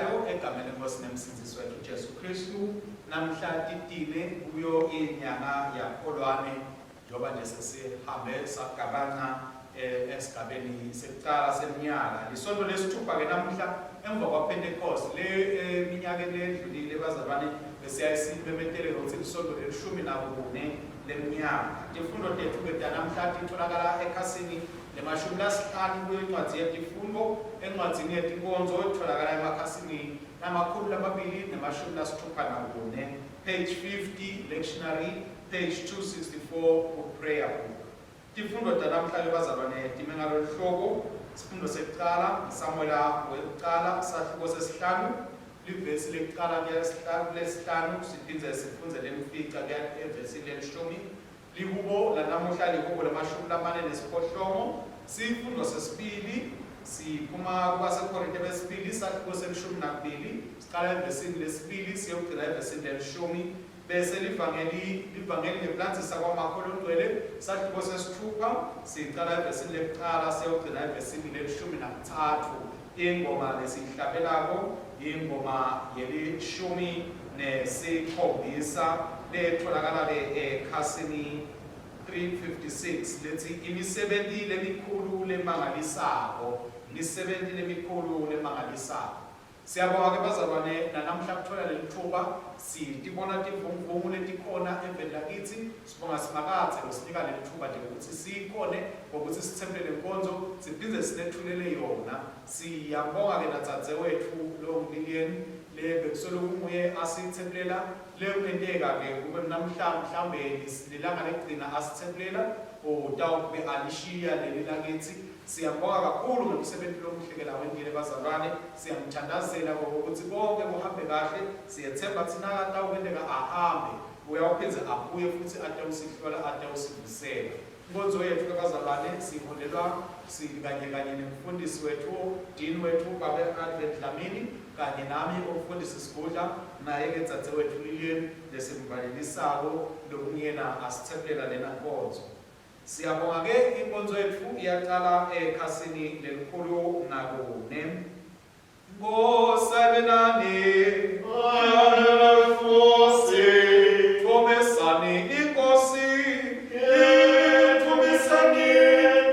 Siyayo egameni lenkosi nemsindisi wethu Jesu Kristu namhla titile kuyo inyanga yakholwane njoba nje sesihambe sagabana esigabeni sekuqala seminyaka lisonto lesithupha ke namhla emva kwaPentecost le minyaka edlulile bazalwane besiyayisimemetele ukuthi lisonto lelishumi nakune leminyaka izifundo zethu ke namhla titholakala ekhasini lemashumi lasihlanu kwencwadi yetifundo encwadzini yetinkonzo etholakala emakhasini namakhulu lamabili nemashumi lasithupha nakune page 50 lectionary page 264 prayer book. Tifundo tanamhla bazalwane time ngalolu hlobo isifundo sekuqala Samuela wekuqala sahluko sesihlanu livesi lekuqala lesihlanu siphindze sifunze lemfica evesi lelishumi lihubo lanamuhla lihubo lamashumi lamane nesiphohlongo sifundo sesibili siphuma kubasekorinte besibili sahluko selishumi nakubili siqala evesini lesibili siyogcina evesini lelishumi bese livangeli ngeplanzisa kwamakholongcwele sahluko sesithupha siqala evesini lekuqala siyogcina evesini lelishumi nakuthathu ingoma lesihlabelako ingoma yelishumi nesikhombisa letholakala ekhasini 356 lethi imisebenzi lemikhulu lemangalisako imisebenzi lemikhulu lemangalisako. Siyabonga ke bazalwane namhla kuthola lelithuba sitibona tivunguvungu letikhona emveni lakithi sibonga simakathe losinika lelithuba nje ukuthi sikhone ngokuthi sithembele lenkonzo siphindze sinethulele yona. Siyabonga ke nadzadzewethu lo Lilian lebekusoloko umuye asithembelela leyonteka ke kube namhlanje lilanga lekugcina asithembelela utawube alishiya leli lakithi. Siyabonga kakhulu ngomsebenzi lomuhlekela wendile bazalwane siyamthandazela ukuthi konke kuhambe kahle siyethemba thina atawukwendeka ahambe uyawuphinze abuye futhi atawusihlola atawusivusela. Inkonzo yethu bazalwane siholelwa kanye nemfundisi wethu Dean wethu Babe Advent Dlamini kanye nami umfundisi Sigudla naye ke dzadzewethu Lilian lesimvalelisako lokungena asithembelela lena nkonzo. Siyabonga ke inkonzo yethu iyaqala ekhasini lelikhulu nakune ngosebenani ayalefusi thomesani inkosi thomesani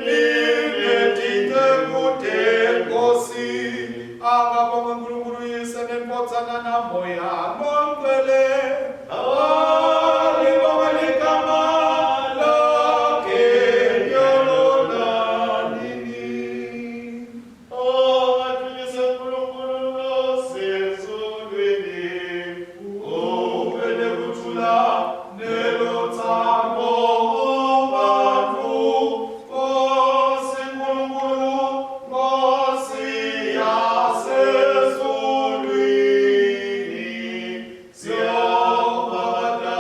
nilethike kude nkosi akabonga uNkulunkulu yisenenkotsana namoya ngongcwele Siapa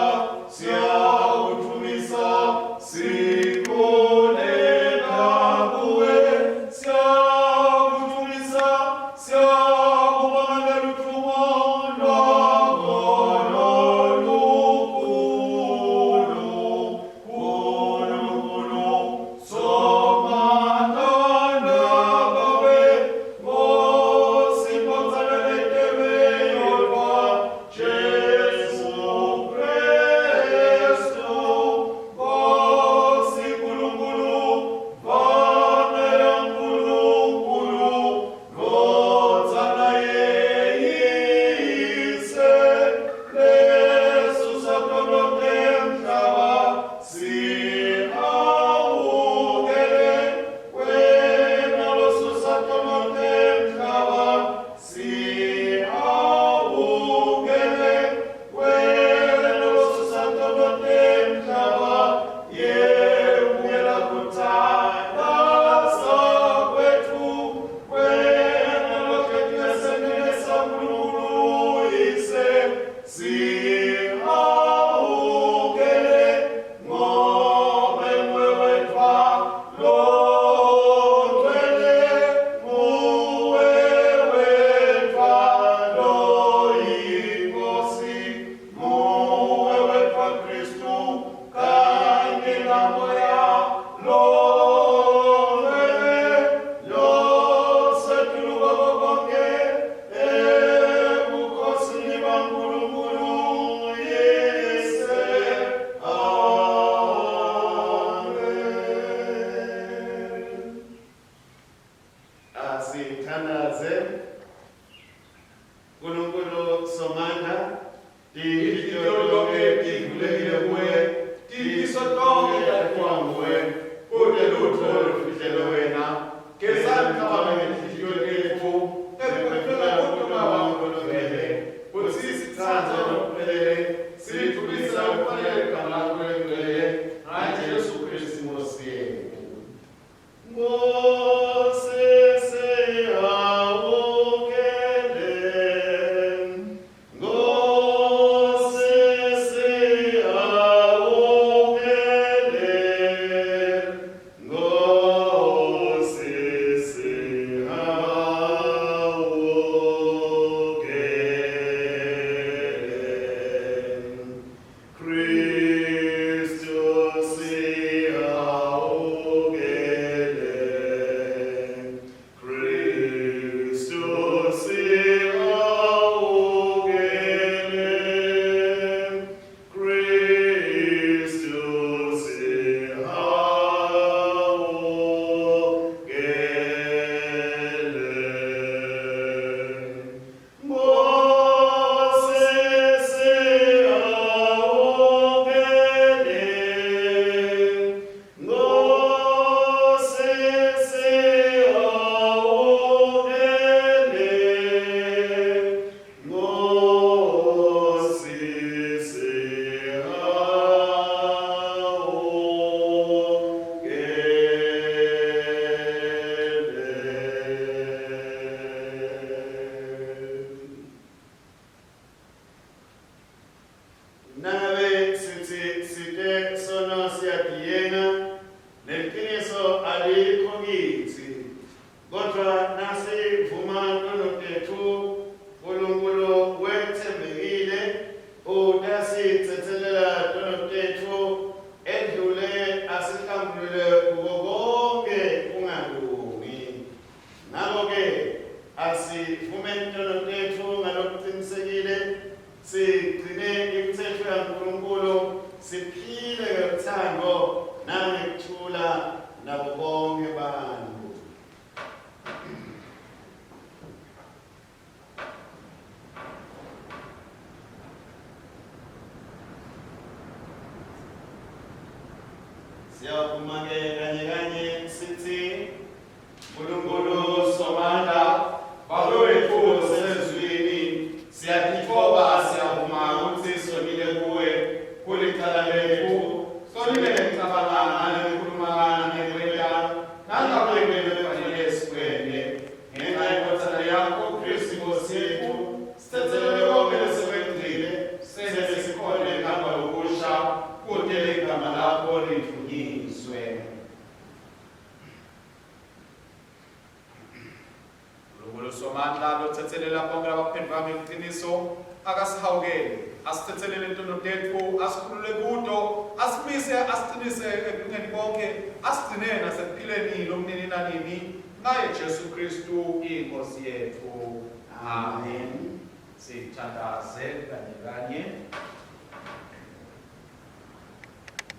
Siyavuma-ke kanye sithi Nkulunkulu Somandla Baba wethu osezulwini siyathoba siyavuma ukuthi sonile kuwe kulicala lethu sonile ngicabanga nekhuluma nekwenda nangakwendele kufanele sikwende ngenxa yenkothana yakho Kristu Nkosi yethu sithethelele konke lesekwenzile senze sikhone ngapha lokusha kude igama lakho lidunyiswe. Nkulunkulu Somandla lothathelela bonke abaphenduli bami iqiniso akasihawukele asithethelele intondo tethu asikhulule kudo asimise asiqinise ekupheni konke asigcine nasekuphileni lomnini nanini naye Jesu Kristu inkosi yethu. Amen. Sithandaze kanye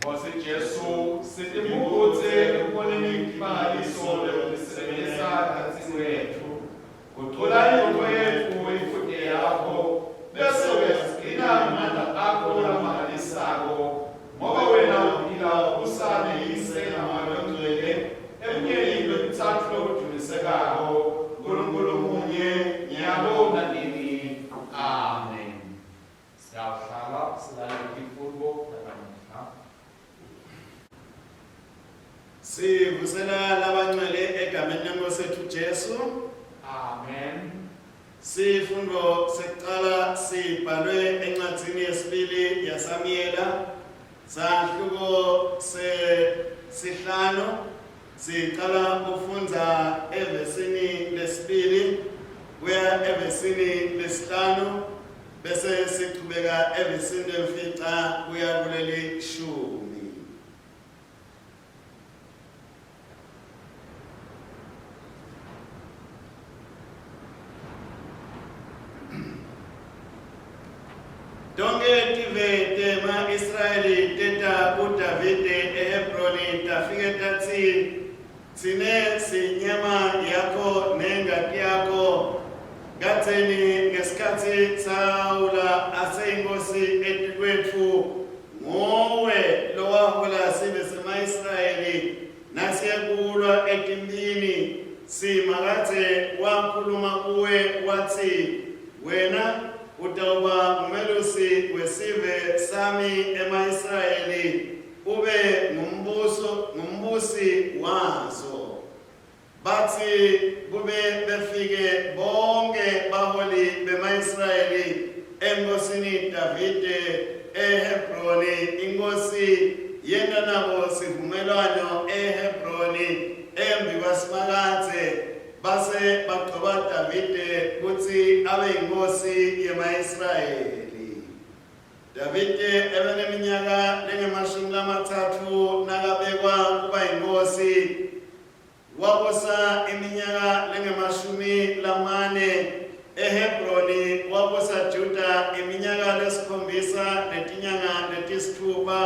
Nkosi Jesu sitimukutse ekuboneni imaliso lokusebenzisa khathini wethu kuthula ingqondo yethu ifude yakho bese wesigcina amandla akho lamangalisako ngoba wena uphila usane yise namalongcwele emnyeni lwethathu lokudumisekako Nkulunkulu munye nyalo nanini. Amen. Siyawuhlala silalele imfundo yanamuhla. Sivusela labangcwele egameni lenkosi yethu Jesu. Amen. Sifundo sekuqala sibhalwe encwadzini yesibili yaSamuyela sahluko sesihlanu siqala ukufunda evesini lesibili kuya evesini lesihlanu bese siqhubeka evesini lemfica kuya kuleli 10. Donke tivete ma-Israyeli teta uDavide eHebroni tafike tathi tsine sinyama yakho nengadi yakho ngatheni ngesikhathi Sawula aseyinkosi etikwethu ngowe lowahola sibe sema-Israyeli nasiyekulwa etimpini simakathe wakhuluma kuwe wathi wena utawuba ngumelusi wesive sami ema-Israyeli ube ngumbusi wazo. Bathi kube befike bonke baholi bema-Israyeli enkosini Davide eHebroni inkosi yena nabo sivumelwano eHebroni embi kwasimakathe base bagcoba Davide kuthi abe inkosi yema-Israyeli. Davide ebeneminyaka lengemashumi nakabekwa kuba inkosi wabusa iminyaka lengemashumi eHebroni wabusa Juda iminyaka 7 netinyanga letisithupha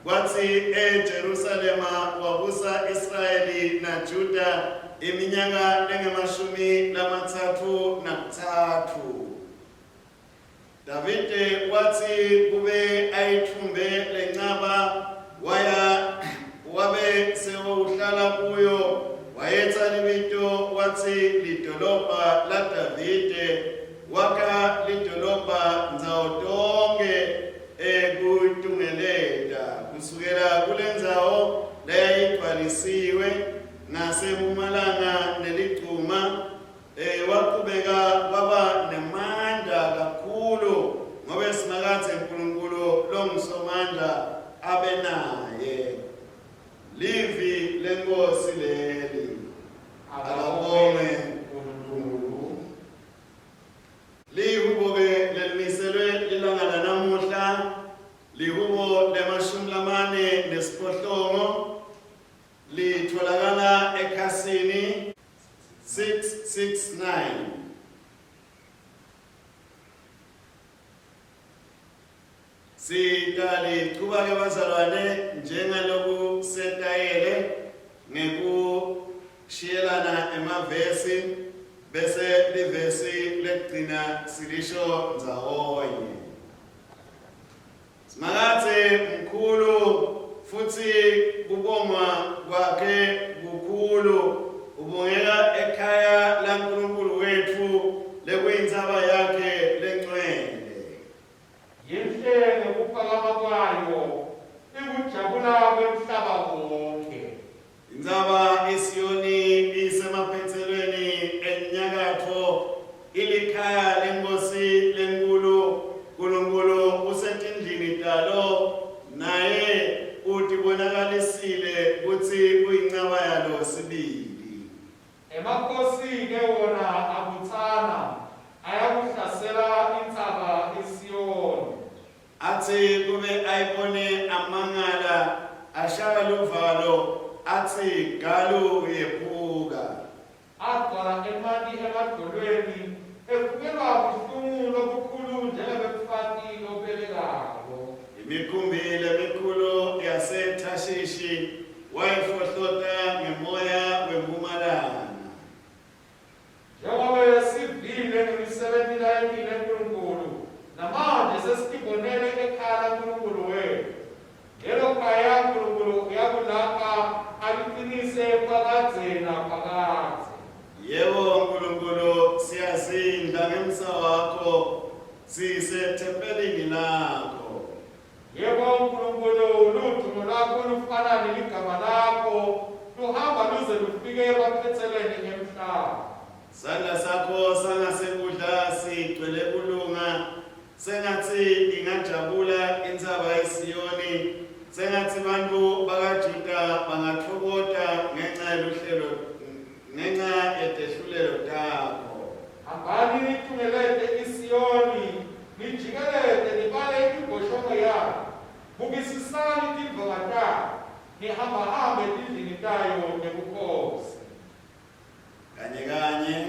kwathi eJerusalema wabusa Israyeli na Juda iminyaka lengemashumi 33. Davide wathi kube ayithumbe lencaba wabe sewuhlala kuyo wayetha libito wathi lidolobha la Davide wakha lidolobha ndzawo tonke ekutungeleta kusukela kule ndzawo layayigcwalisiwe ngasempumalanga neligcuma waqhubeka waba nemandla kakhulu ngoba simakathe uNkulunkulu longisomandla abe naye. Livi lenkosi leli akabonge uNkulunkulu. Lihubo-ke lelimiselwe ilanga lanamuhla lihubo le-48 litholakala ekhasini 669. Sitalichuba-ke bazalwane njengaloku setayele ngekushiyelana emavesi bese livesi lekugcina silisho ndzawonye. Simakathe mkhulu futhi kubongwa kwakhe kukhulu, ubongeka ekhaya laNkulunkulu wethu lekuyintsaba yakhe lengcwele. Yinhle ngokuphakama kwayo, ikujabula kwemhlaba wonke. Intsaba iSiyoni isemaphethelweni enyakatho, ilikhaya lenkosi lenkulu. uNkulunkulu usetindlini talo, naye utibonakalisile kutsi uyinqaba yalo sibili. Emakhosi-ke wona abuthana ayakuhlasela intsaba iSiyoni. Athi kube ayibone amangala, ashaya luvalo, athi galu yephuka. Agcwala emanti emadolweni, efukelwa buhlungu lobukhulu njengebufati lobelekako. Imikhumbi emikhulu yaseThashishi wayifohlota ngemoya wempumalanga. Njengoba sivile ngemisebenzi layekile eNkulunkulu, namanje sesitibonele ekhaya laNkulunkulu wethu. Lelo khaya uNkulunkulu uyakulapha aliqinise phakade naphakade. Yebo Nkulunkulu, siyazindla ngemsa wakho, sisethempelini lakho. Yebo uNkulunkulu, ludumo lwakho lufana neligama lakho, luhamba luze lufike ebaphetheleni emhlaba. Sandla sakho sangasekudla sigcwele kulunga, sengathi ingajabula intsaba yeSiyoni, sengathi bantu bakaJuda bangathokota ngenxa yetehlulelo takho. Hambani nithumelele iSiyoni, nijikeleze nibale imibhoshono yayo, bukisisani tindlela tayo, nihambahambe etindlini tayo nebukhosi. Kanye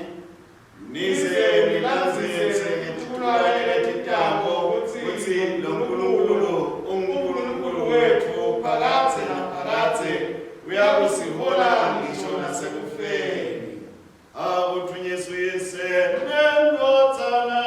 nize nilandzise ngethulwane letitambo kutsi lo Nkulunkulu uNkulunkulu wethu phakathe naphakathe uyakusihola ngisho nasekufeni. Awuthunyiswe nendodzana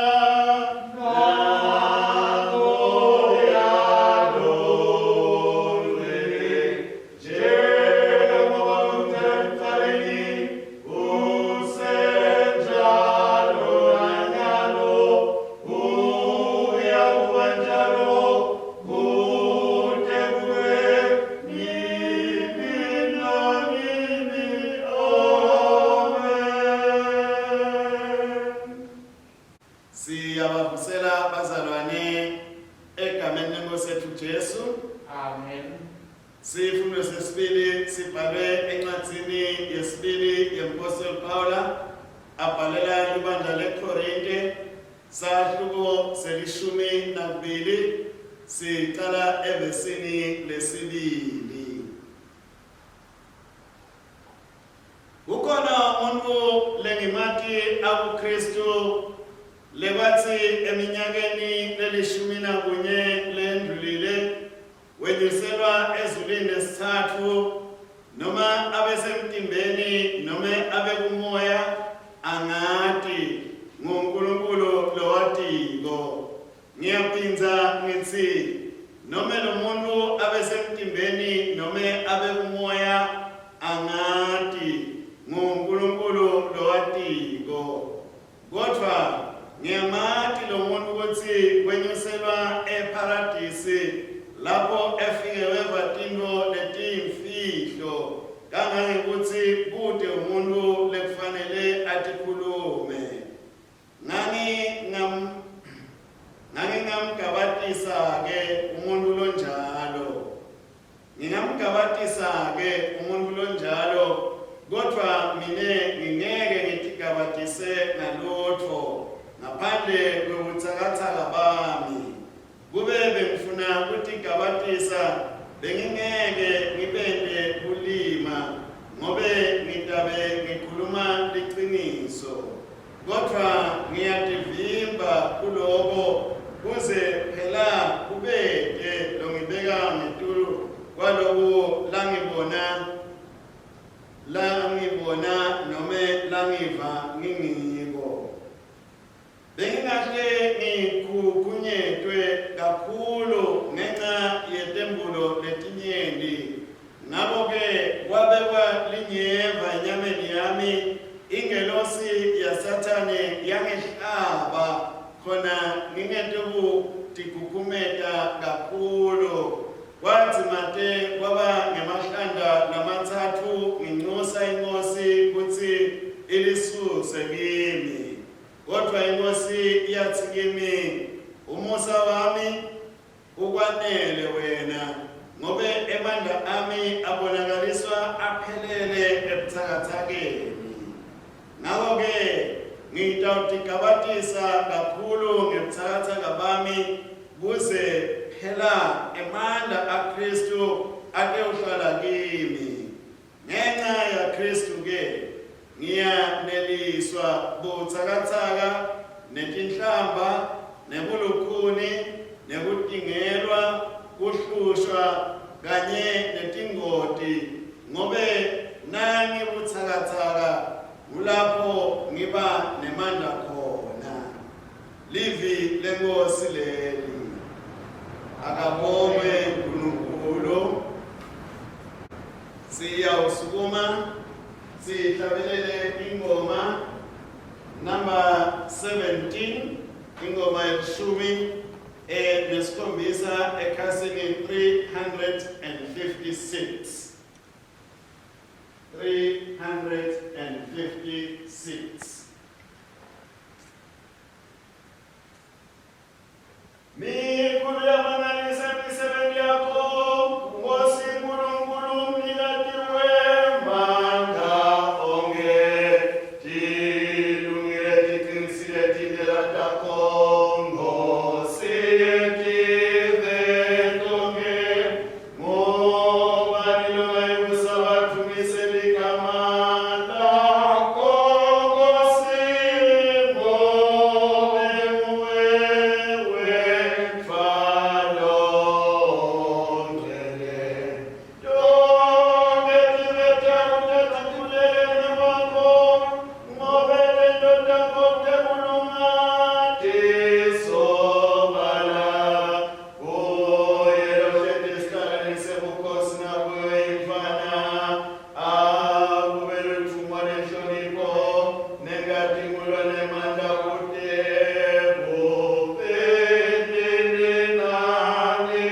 siyabavusela bazalwane egameni lenkosi yethu Jesu. Amen. Sifundo sesibili sibhalwe encwadzini yesibili yempostoli Paula abhalela ibandla leKorinte, sahluko selishumi nakubili, siqala evesini lesibili. Kukhona umuntu lengimati akuKristu lebathi eminyakeni lelishumi nakunye lendlulile wenyuselwa ezulwini lesithathu, noma abesemtimbeni noma abekumoya, angati nguNkulunkulu lowatiko. Ngiyaphinza ngithi noma lo muntu abesemtimbeni noma abekumoya, angati nguNkulunkulu lowatiko. Kodwa ngiyamati lo muntu ukuthi wenyuselwa eparadisi, lapho efike weva tinto letiyimfihlo, kangangekuthi kude umuntu lekufanele atikhulume. Ngingamgabatisa-ke umuntu lonjalo. Ngingamgabatisa-ke umuntu lonjalo, kodwa mine ngingeke ngitigabatise ngalutho ngaphandle kwebuthakathaka bami. Kube bengifuna ukutigabatisa, bengingeke ngipende kulima, ngobe ngitabe ngikhuluma liqiniso. Kodwa ngiyativimba kuloko kuze phela kubete longibeka ngetulu kwaloku langibona nome langiva ngingiko. Bengingahle ngikhukunyetwe kakhulu ngenxa yetembulo letinyenti, ngabe mina ngingetobu tikukumeta kakhulu kwathi mate kwaba ngemahlandla lamathathu nginxusa inkosi kuthi ilisuse kimi kodwa inkosi iyathi kimi umusa wami ukwanele wena ngobe emandla ami abonakaliswa aphelele ebuthakathakeni ngakho-ke ngitawutikabatisa kakhulu ngebuthakathaka bami kuze phela emandla aKristu atewuhlala kimi ngenxa yaKristu-ke ngiyaneliswa buthakathaka netinhlamba nebulukhuni nekutingelwa kuhlushwa kanye netingoti ngobe nangibuthakathaka kulapho ngiba nemandla khona livi lenkosi leli akabongwe uNkulunkulu siyawusukuma sihlabelele ingoma number 17 ingoma yeshumi nesikhombisa ekhasini 356 356 Mikhulu yamangalisa imisebenzi yakho Nkosi Nkulunkulu mnikati wemandla onke tilungile tiqinisile tindlela takho Nkosi yetive tonke ngoba nilonga ibusa bathumise ligama lakho Nkosi ngobe nguwe wemfalo ngcwele yonke tibetha kutethathulele ngemako ngobe lendoda konke kulunga tisobala kuye lohlete isihlanganise bukhosi nakuye imfana akube luthumwa nenhlonipho nengatingulwa nemandla kude kubendele nani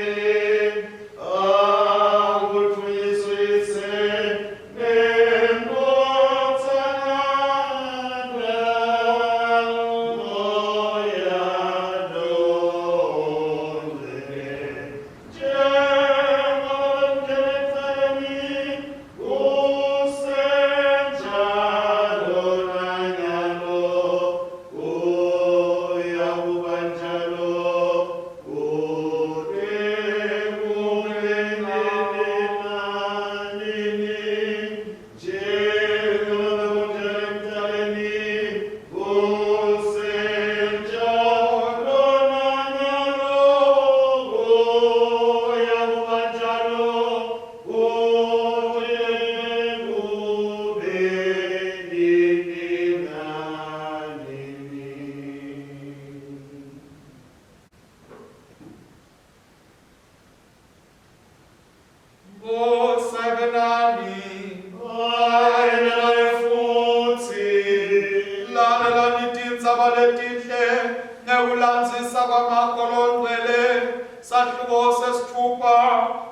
akuthunyiswise nembotsana moya longcwele njengoba mthelethani usenjalo nanyalo uyakuba njalo kude kungenenanini njengoba mthelethani usenjalo nanyalo uyakuba njalo kude kungenenanini Ngosabenani ayinela futhi lalelani tindzaba letihle ngekulandzisa kwamakholongcwele sahluko sesithupha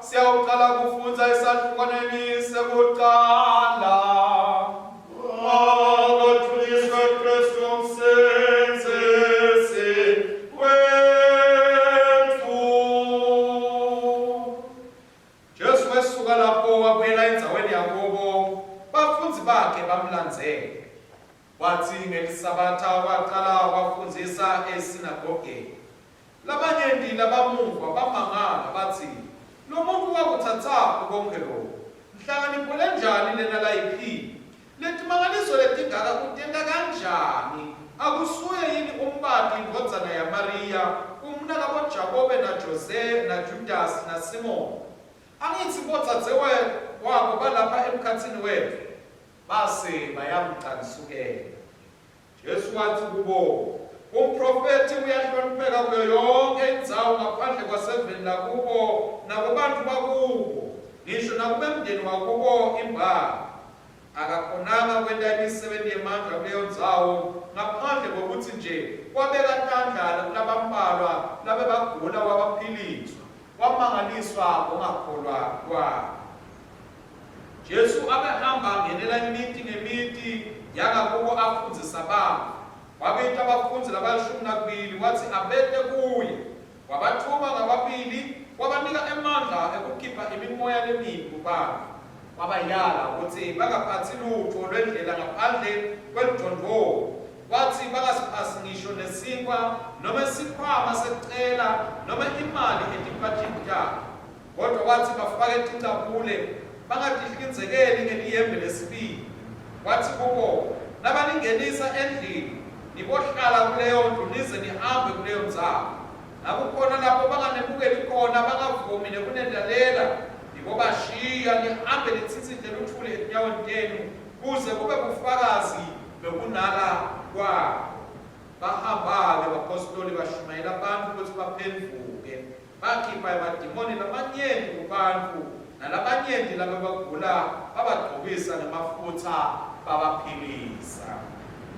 siyawuqala kufundza esahlukaneni sekuqala akathunyiswe Kristu msenzisi wethu Jesu wesuka lapho wabuyela endzaweni yakubo bafundzi bakhe bamlandzela wathi ngelisabatha waqala wafundisa esinagogeni labanyenti labamuva bamangala bathi lo muntu wakuthathaphi konke lokhu mhlakanipho lenjani lena layiphini letimangaliso letingaka kutenta kanjani akusuye yini umbati indvodzana yaMariya umnakabo Jakobe naJose naJudasi naSimoni angithi bodzadzewabo balapha emkhatsini wethu base bayamcanisukela Jesu wathi kubo umprofeti uyahlonipheka kuyo yonke indzawo ngaphandle kwaseveni lakubo nakubantu bakubo ngisho nakubemndeni wakubo imbala akakhonanga kwenta imisebenzi yemandla kuleyo ndzawo ngaphandle kokuthi nje kwabeka tandla kulabambalwa labebagula wabaphiliswa wamangaliswa ngokungakholwa kwabo. Jesu abehamba ngenela imithi ngemithi yangakubo afundisa abantu. Wabita abafundi laba-12 wathi abete kuye. Wabathuma ngababili wabanika emandla ekukhipha imimoya emibi kubantu. Wabayala ukuthi bangaphathi lutho lwendlela ngaphandle kwelidondolo. Wathi bangasiphathi ngisho nesinkwa noma isikhwama secela noma imali etipathini tabo. Kodwa wathi bafake tincapule bangatihlinzekeli ngeliyembe lesibili. Wathi kubo nabaningenisa endlini nibohlala kuleyo ndlu nize nihambe kuleyo ndzawo. Nakukhona lapho banganebukeli khona bangavumi nekunendalela nibobashiya nihambe nitsitsite luthule etinyaweni tenu kuze kube bufakazi bekunala kwabo. Bahamba-ke abapostoli bashumayela abantu ukuthi baphenduke. Bakhipha amadimoni lamanyenti kubantu nalabanyenti lababagula babagqokisa ngamafutha babaphilisa.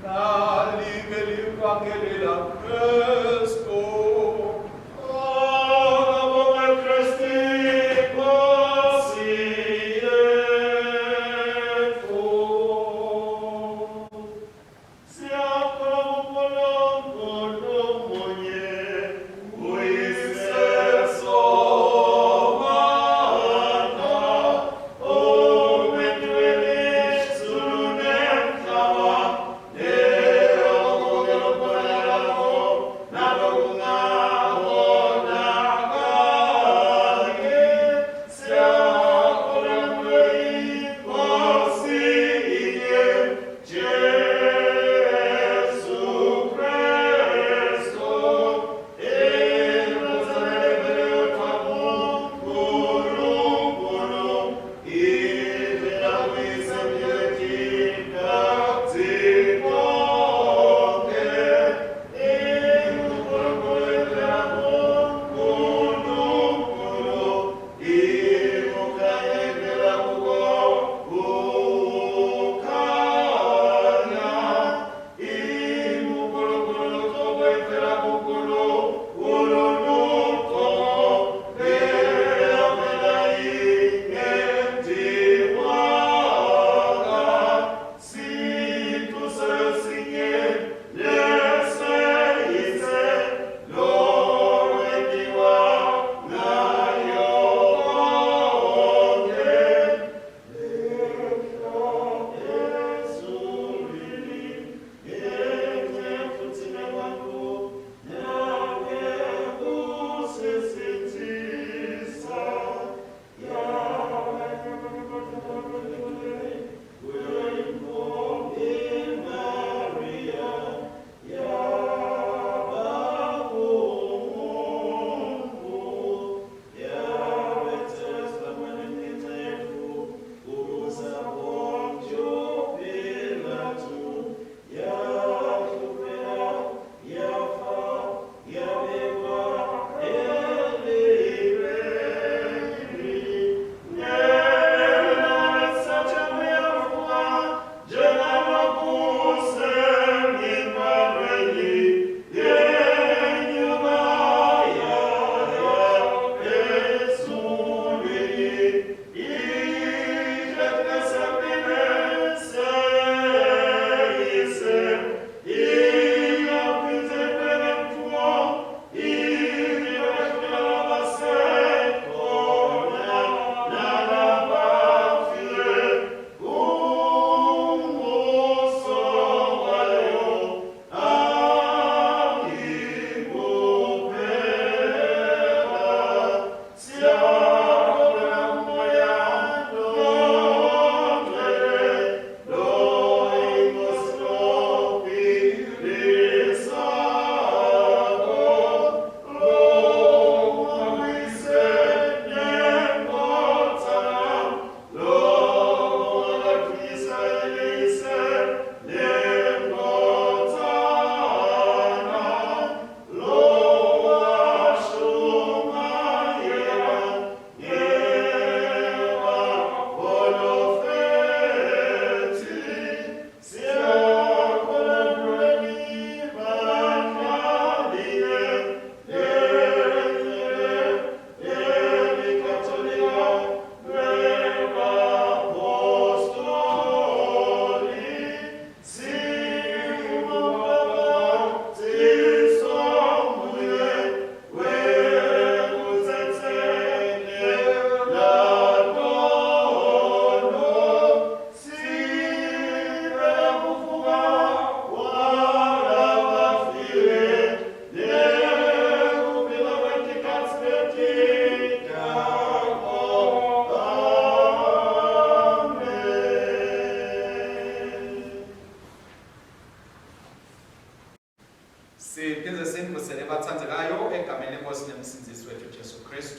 Nalike livangeli laKristu. Abonga Christi Nkosi yethu. Siyabonga uNkulunkulu munye uyiseso. Nalo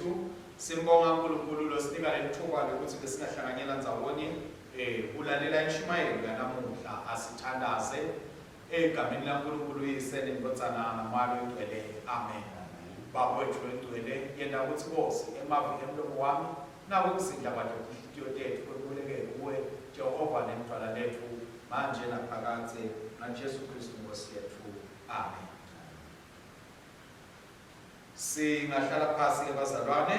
Kristu. Simbonga uNkulunkulu losinika lethuba lokuthi besingahlanganyela ndzawonye ulalela inshumayelo yanamuhla asithandaze egameni laNkulunkulu uyise neNdodzana noMoya Oyingcwele. Amen. Baba wethu oyingcwele, yena ukuthi Nkosi emavi emlomo wami nako kuzinja bantu inhliziyo tethu kweluleke kuwe Jehova nemthwala lethu manje naphakade ngaJesu Kristu Nkosi yethu. Amen. Singahlala phansi ke bazalwane,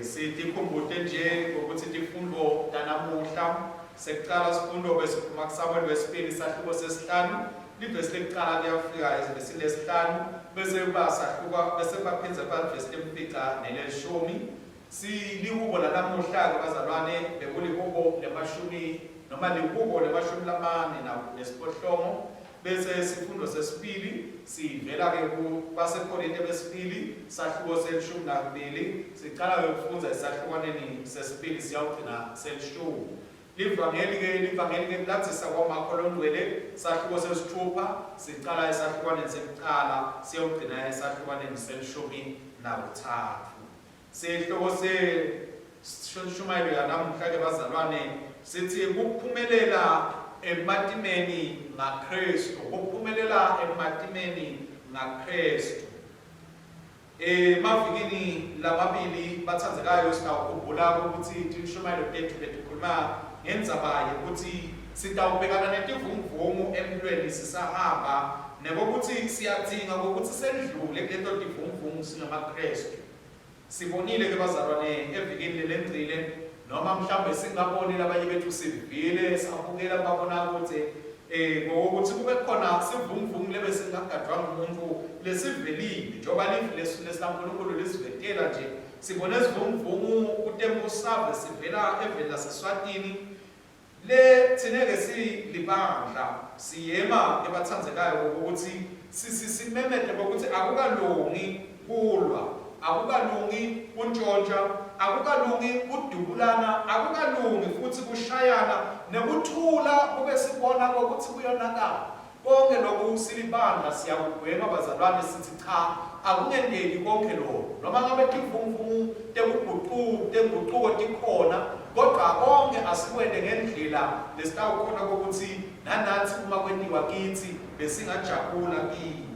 sitikhumbule nje ukuthi tifundo tanamuhla sekuqala sifundo besiphuma kuSamuel wesibili sahluko sesihlanu livesi lekuqala kuyafika ivesi lesihlanu bese basahluka bese baphinza bavesi lemfica neleshumi. Silihubo lanamuhla ke bazalwane bekulihubo lemashumi noma lihubo lemashumi lamane nesiphohlongo. Bese sifundo sesibili sivela ke kubaseKorinte besibili sahluko selishumi nambili siqala ukufunda isahlukaneni sesibili siyawugcina selishumi. Livangeli ke lathisa kwamakholondwele sahluko sesithupha siqala esahlukaneni sekuqala siyawugcina esahlukaneni selishumi nabuthathu. Sihloko seshumayelo yanamuhla ke bazalwane sithi ukuphumelela ematimeni ngaKristu, ukuphumelela ematimeni ngaKristu. Mavikini lamabili bathandzekayo sitawukhumbula ukuthi tishumayelo tethu betikhuluma ngendzaba yokuthi sitawubhekana netivunguvungu emhlweni sisahamba nebokuthi siyadzinga ukuthi sendlule kuleto tivunguvungu singamaKristu. Sibonile ke bazalwane evikini lelengcile noma mhlawumbe singaboni labanye bethu sivile sabukela babona ukuthi ngokuthi kube khona sivunguvungu lebe singagadwa ngumuntu lesivelile njoba lesilaNkulunkulu lesivetela nje sibone sivunguvungu kuTembusave sivela evela seSwatini le thineke silibandla siyema ebathandzekayo ukuthi simemede ukuthi akukalungi kulwa, akukalungi kuntshontsha, akukalungi kudubulana, akukalungi futhi kushayana nekuthula kube sibona ukuthi kuyonakala. Konke lokhu silibandla siyakugwema bazalwane sithi cha akungendeki konke lokho. Noma ngabe tivunguvungu tenguquko tikhona kodwa konke asikwende ngendlela lesitawukhona ukuthi nanathi uma kwendiwa kithi besingajabula kini.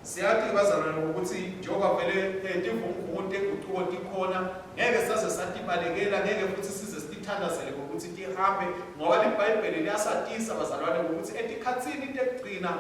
Siyathi bazalwane ukuthi njengoba vele tivunguvungu tenguquko tikhona ngeke saze satibalekela, ngeke futhi size sithandazele ukuthi tihambe ngoba iBhayibheli liyasatisa bazalwane ukuthi etikhatsini tekugcina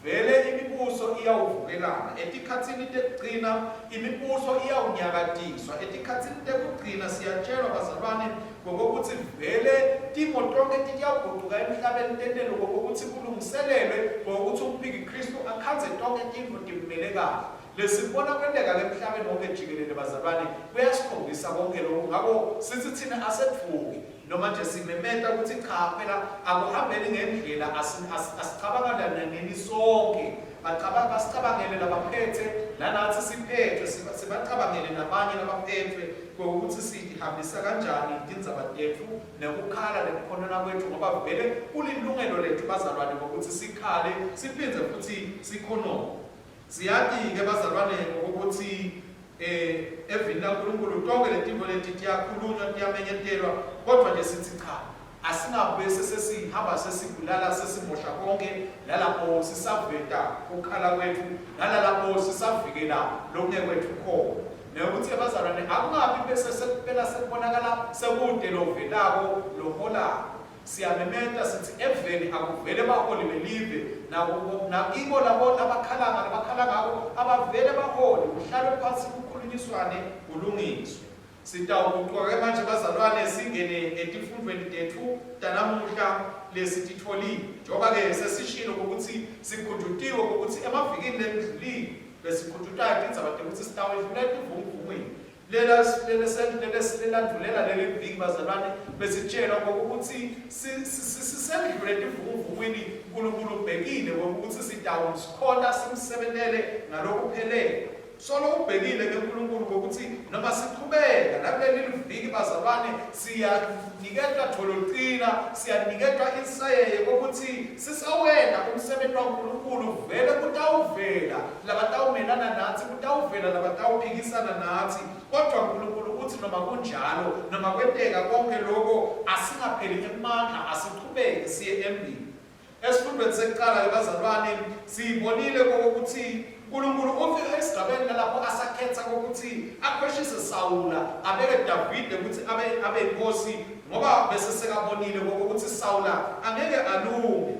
vele imibuso iyawuvukelana, etikhatsini tekugcina imibuso iyawunyakatiswa, etikhatsini tekugcina siyatshelwa bazalwane ngokuthi vele timo tonke tiyawuguquka emhlabeni tendele ngokuthi kulungiselelwe ngokuthi umphiki Kristu akhanze tonke tinto timele kahle. Lesibona kwendeka emhlabeni wonke jikelele bazalwane kuyasikhombisa konke lokho. Ngakho sithi thina asetfuki noma nje simemeta ukuthi cha phela akuhambeli ngendlela asicabangana nini sonke basicabangele labaphethe nanathi siphethwe sibacabangele nabanye labaphethwe ngokuthi sihambisa kanjani indzaba tethu nekukhala nekukhonana kwethu ngoba vele kulilungelo lethu bazalwane ngokuthi sikhale siphindze futhi sikhonone. Siyathi ke bazalwane ukuthi evini laNkulunkulu tonke letinto leti tiyakhulunywa tiyamenyetelwa kodwa nje sithi cha asingabe sesihamba sesigulala sesimosha konke lalapho sisaveta ukukhala kwethu nalalapho sisavikela lokho kwethu khona. Nokuthi abazalwane akungabi bese sekuphela sekubonakala sekude lovelako lohola. Siyamemeta sithi eveni akuvele baholi belive nakibo labo abakhala ngabo abavele baholi kuhlalwe phansi kukhulunyiswane kulungiswe. Sitawuguquka manje bazalwane singene etifundweni tethu tanamuhla lesititholile njengoba ke sesishilo ukuthi sikhunjutiwe ukuthi emavikini ledlulile besikhunjutayo indzaba ukuthi sitawedlula etivunguvungwini lelandvulela leli viki bazalwane besitshelwa ngokuthi sisendlule etivunguvungwini uNkulunkulu ubhekile ngokuthi sikhona simsebentele ngalokuphelele. solo ubhekile ke uNkulunkulu ukuthi noma siqhubeka nakuleli liviki bazalwane siyanikezwa tholoqina siyanikezwa insayeke ukuthi sisawena umsebenzi kaNkulunkulu vele kutawuvela labatawumelana nathi kutawuvela labatawuphikisana nathi kodwa uNkulunkulu uthi noma kunjalo noma kwenteka konke lokho asingapheli emandla asiqhubeke siye embili. Esifundweni sekuqala ke bazalwane sibonile ukuthi uNkulunkulu ufike esigabeni lapho asakhetha ukuthi akhweshise Sawula abeke David ukuthi abe inkosi ngoba bese sekabonile ukuthi Sawula angeke alunge.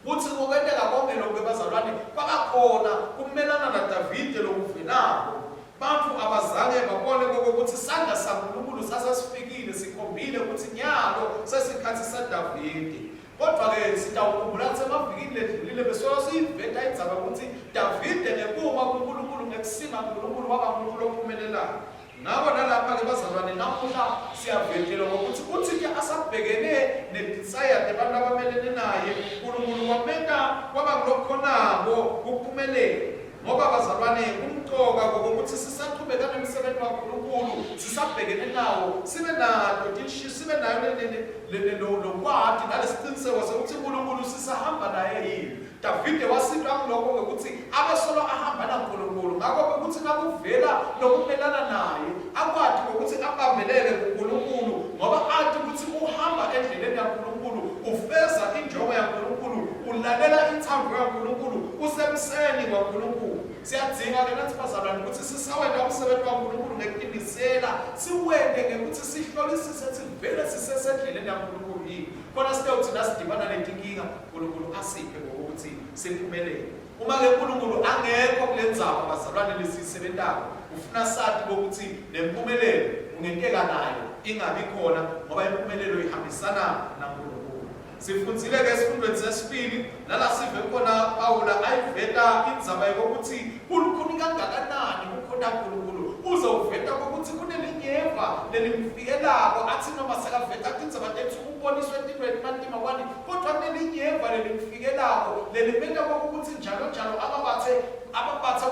Kuthi ngokwenteka konke lokho bazalwane kwakakhona kumelana naDavid lokuvenako. Bantu abazange babone ukuthi isandla saNkulunkulu sasesifikile sikhombile ukuthi nyalo sesikhathi saDavid. Kodwa ke sitawukhumbula ukuthi emavikini ledlulile besola siyiveta indzaba ukuthi David ngekuma kuNkulunkulu ngekusima kuNkulunkulu waba uNkulunkulu ophumelelayo. Ngakho nalapha ke bazalwane namuhla siyavetela ukuthi uthi ke asabhekene nedesire abantu abamelene naye uNkulunkulu wamenta kwaba kulokhonabo ukuphumelela. Ngoba bazalwane umqoka ukuthi sisaqhubeka nomsebenzi kaNkulunkulu sisabhekene nawo sibe nayo sibe nayo lokwathi nalesiqiniseko sokuthi uNkulunkulu sisahamba naye yini. David wasitwa kuloko ukuthi abe solo ahamba naNkulunkulu ngakho ukuthi nakuvela lokumelana naye akwathi ukuthi abambelele kuNkulunkulu ngoba athi ukuthi uhamba endleleni yaNkulunkulu ufeza injongo yaNkulunkulu ulalela intando yaNkulunkulu usemseni kwaNkulunkulu. Siyadzinga ke nathi bazalwane ukuthi sisawena umsebenzi kaNkulunkulu ngekuqinisela siwende ngekuthi sihlolisise sivele sisesendleleni yaNkulunkulu yini khona sitawuthi nasidibana nenkinga uNkulunkulu asiphe ukuthi siphumelele. Uma ke uNkulunkulu angekho kule ndzaba bazalwane lesisebentako ufuna sathi ukuthi nempumelelo ungenteka nayo ingabi khona ngoba impumelelo ihambisana naNkulunkulu. Sifundzile ke esifundweni sesibili nala sive khona Pawula ayiveta indzaba yokuthi uNkulunkulu kangakanani ukhona uNkulunkulu uzoveta ukuthi kunelinyeva lelimfikelako athi noma sekaveta indzaba tethu uboniswe entweni mantima kwani kodwa kunelinyeva lelimfikelako lelimenta ukuthi njalo njalo ababathe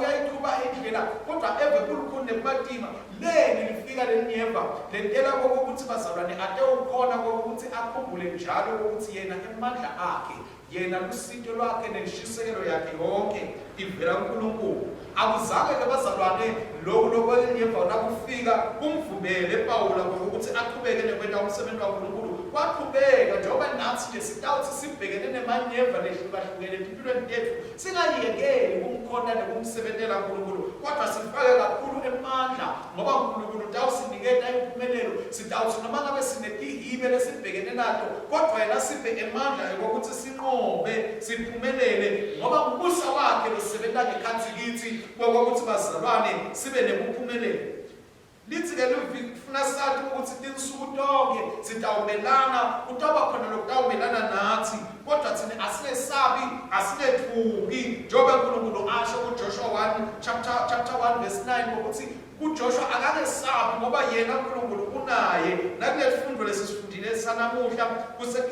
uyayiqhuba endlela kodwa uNkulunkulu nebatima leni lifika lelinyeva lentela ukuthi bazalwane ate ukhona ukuthi akhumbule njalo ukuthi yena emandla akhe yena lusito lwakhe neshisekelo yakhe yonke ivela kuNkulunkulu. Akuzange ke bazalwane lokwenyeva nakufika kumvumele Pawula ukuthi aqhubeke nokwenta umsebenzi kaNkulunkulu waqhubeka njengoba nathi nje sitawuthi sibhekene nemanyeva lehlukahlukene empilweni yethu singayekeli kumkhona nokumsebenzela uNkulunkulu kodwa sifake kakhulu emandla ngoba uNkulunkulu utawusinikeza impumelelo sitawuthi noma ngabe sinetihibe lesibhekene nato kodwa yena siphe emandla ukuthi sinqobe siphumelele ngoba umbuso wakhe losebenza ngekhathi kithi ukuthi bazalwane sibe nempumelelo. Lithi ke lifuna sathi ukuthi tinsuku tonke sitawumelana kutaba khona lokutawumelana nathi kodwa thina asinesabi asinethuki njengoba uNkulunkulu asho kuJoshua 1 chapter 1 verse 9 ukuthi uJoshua akakesabi ngoba yena uNkulunkulu unaye. Nakulesifundo lesifundile sanamuhla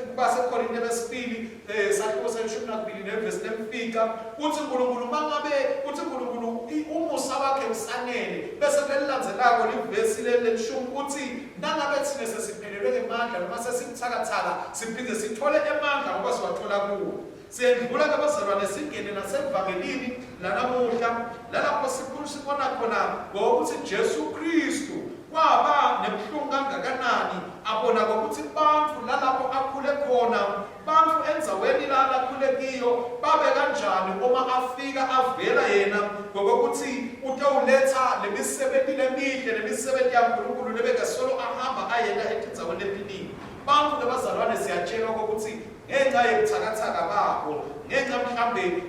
kuba seKorinte lesibili sakho seshumi nakubili neverse lemfika uthi uNkulunkulu mangabe uthi uNkulunkulu umusa wakhe usanele bese lelilandzelako livesi lelishumi uthi nangabe thina sesiphelelwe emandla noma sesithakathaka siphinde sithole emandla ngoba siwathola kuwo. Siyendlula ke bazalwane singene nasevangelini lanamuhla lalapho sibona khona ngokuthi Jesu Kristu kwaba nebuhlungu kangakanani abona ukuthi bantu lalapho akhule khona bantu enzaweni la akhule kiyo babe kanjani uma afika avela yena ngokuthi utawuletha lemisebenzi lemihle lemisebenzi yaNkulunkulu lebeka solo ahamba ayena etindzaweni eziningi. Bantu bazalwane siyatshela ukuthi ngenxa yokuthakathaka babo ngenxa mhlambe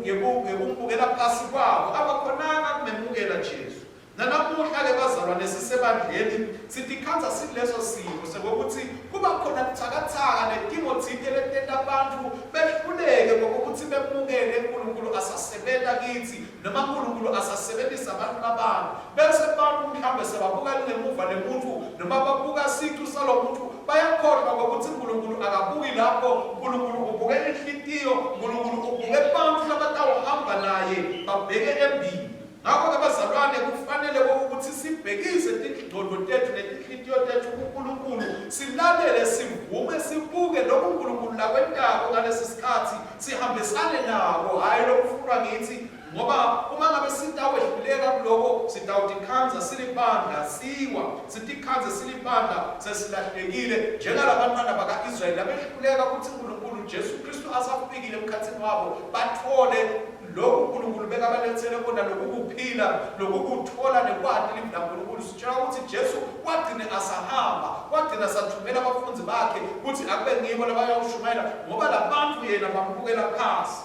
yekubukela phasi kwabo abakhonanga kumemukela Jesu. Nanamuhla ke bazalwane sisebandleni sitikhanza sileso simo sokuthi kuba khona ukuthakathaka nedimo thike letenta abantu behluleke ngokuthi bemukele uNkulunkulu asasebenza kithi noma uNkulunkulu asasebenzisa abantu abantu bese abantu mhlambe sebabuka ngemuva lemuntu noma babuka siqu salomuntu bayakhohlwa ngokuthi uNkulunkulu akabuki lapho uNkulunkulu ubuke inhliziyo uNkulunkulu ubuke abantu labatawuhamba naye babheke embili. Ngakho ingqondo tethu netinhliziyo tethu kuNkulunkulu silalele sivume sibuke lokho uNkulunkulu lakwentako ngalesi sikhathi sihambisane nako hayi lokufunwa ngithi ngoba uma ngabe sitawedluleka kuloko sitawutikhanza silibandla siwa sitikhanze silibandla sesilahlekile njengalabantwana baka-Israyeli abehluleka ukuthi uNkulunkulu Jesu Kristu asafikile emkhathini wabo bathole lokhu uNkulunkulu bekabalethele kona lokukuphila lokukuthola nekwadi livi laNkulunkulu sitshela ukuthi Jesu wagcine asahamba wagcina sathumela abafundi bakhe ukuthi akube ngibo labayawushumayela ngoba labantu yena bambukela phasi.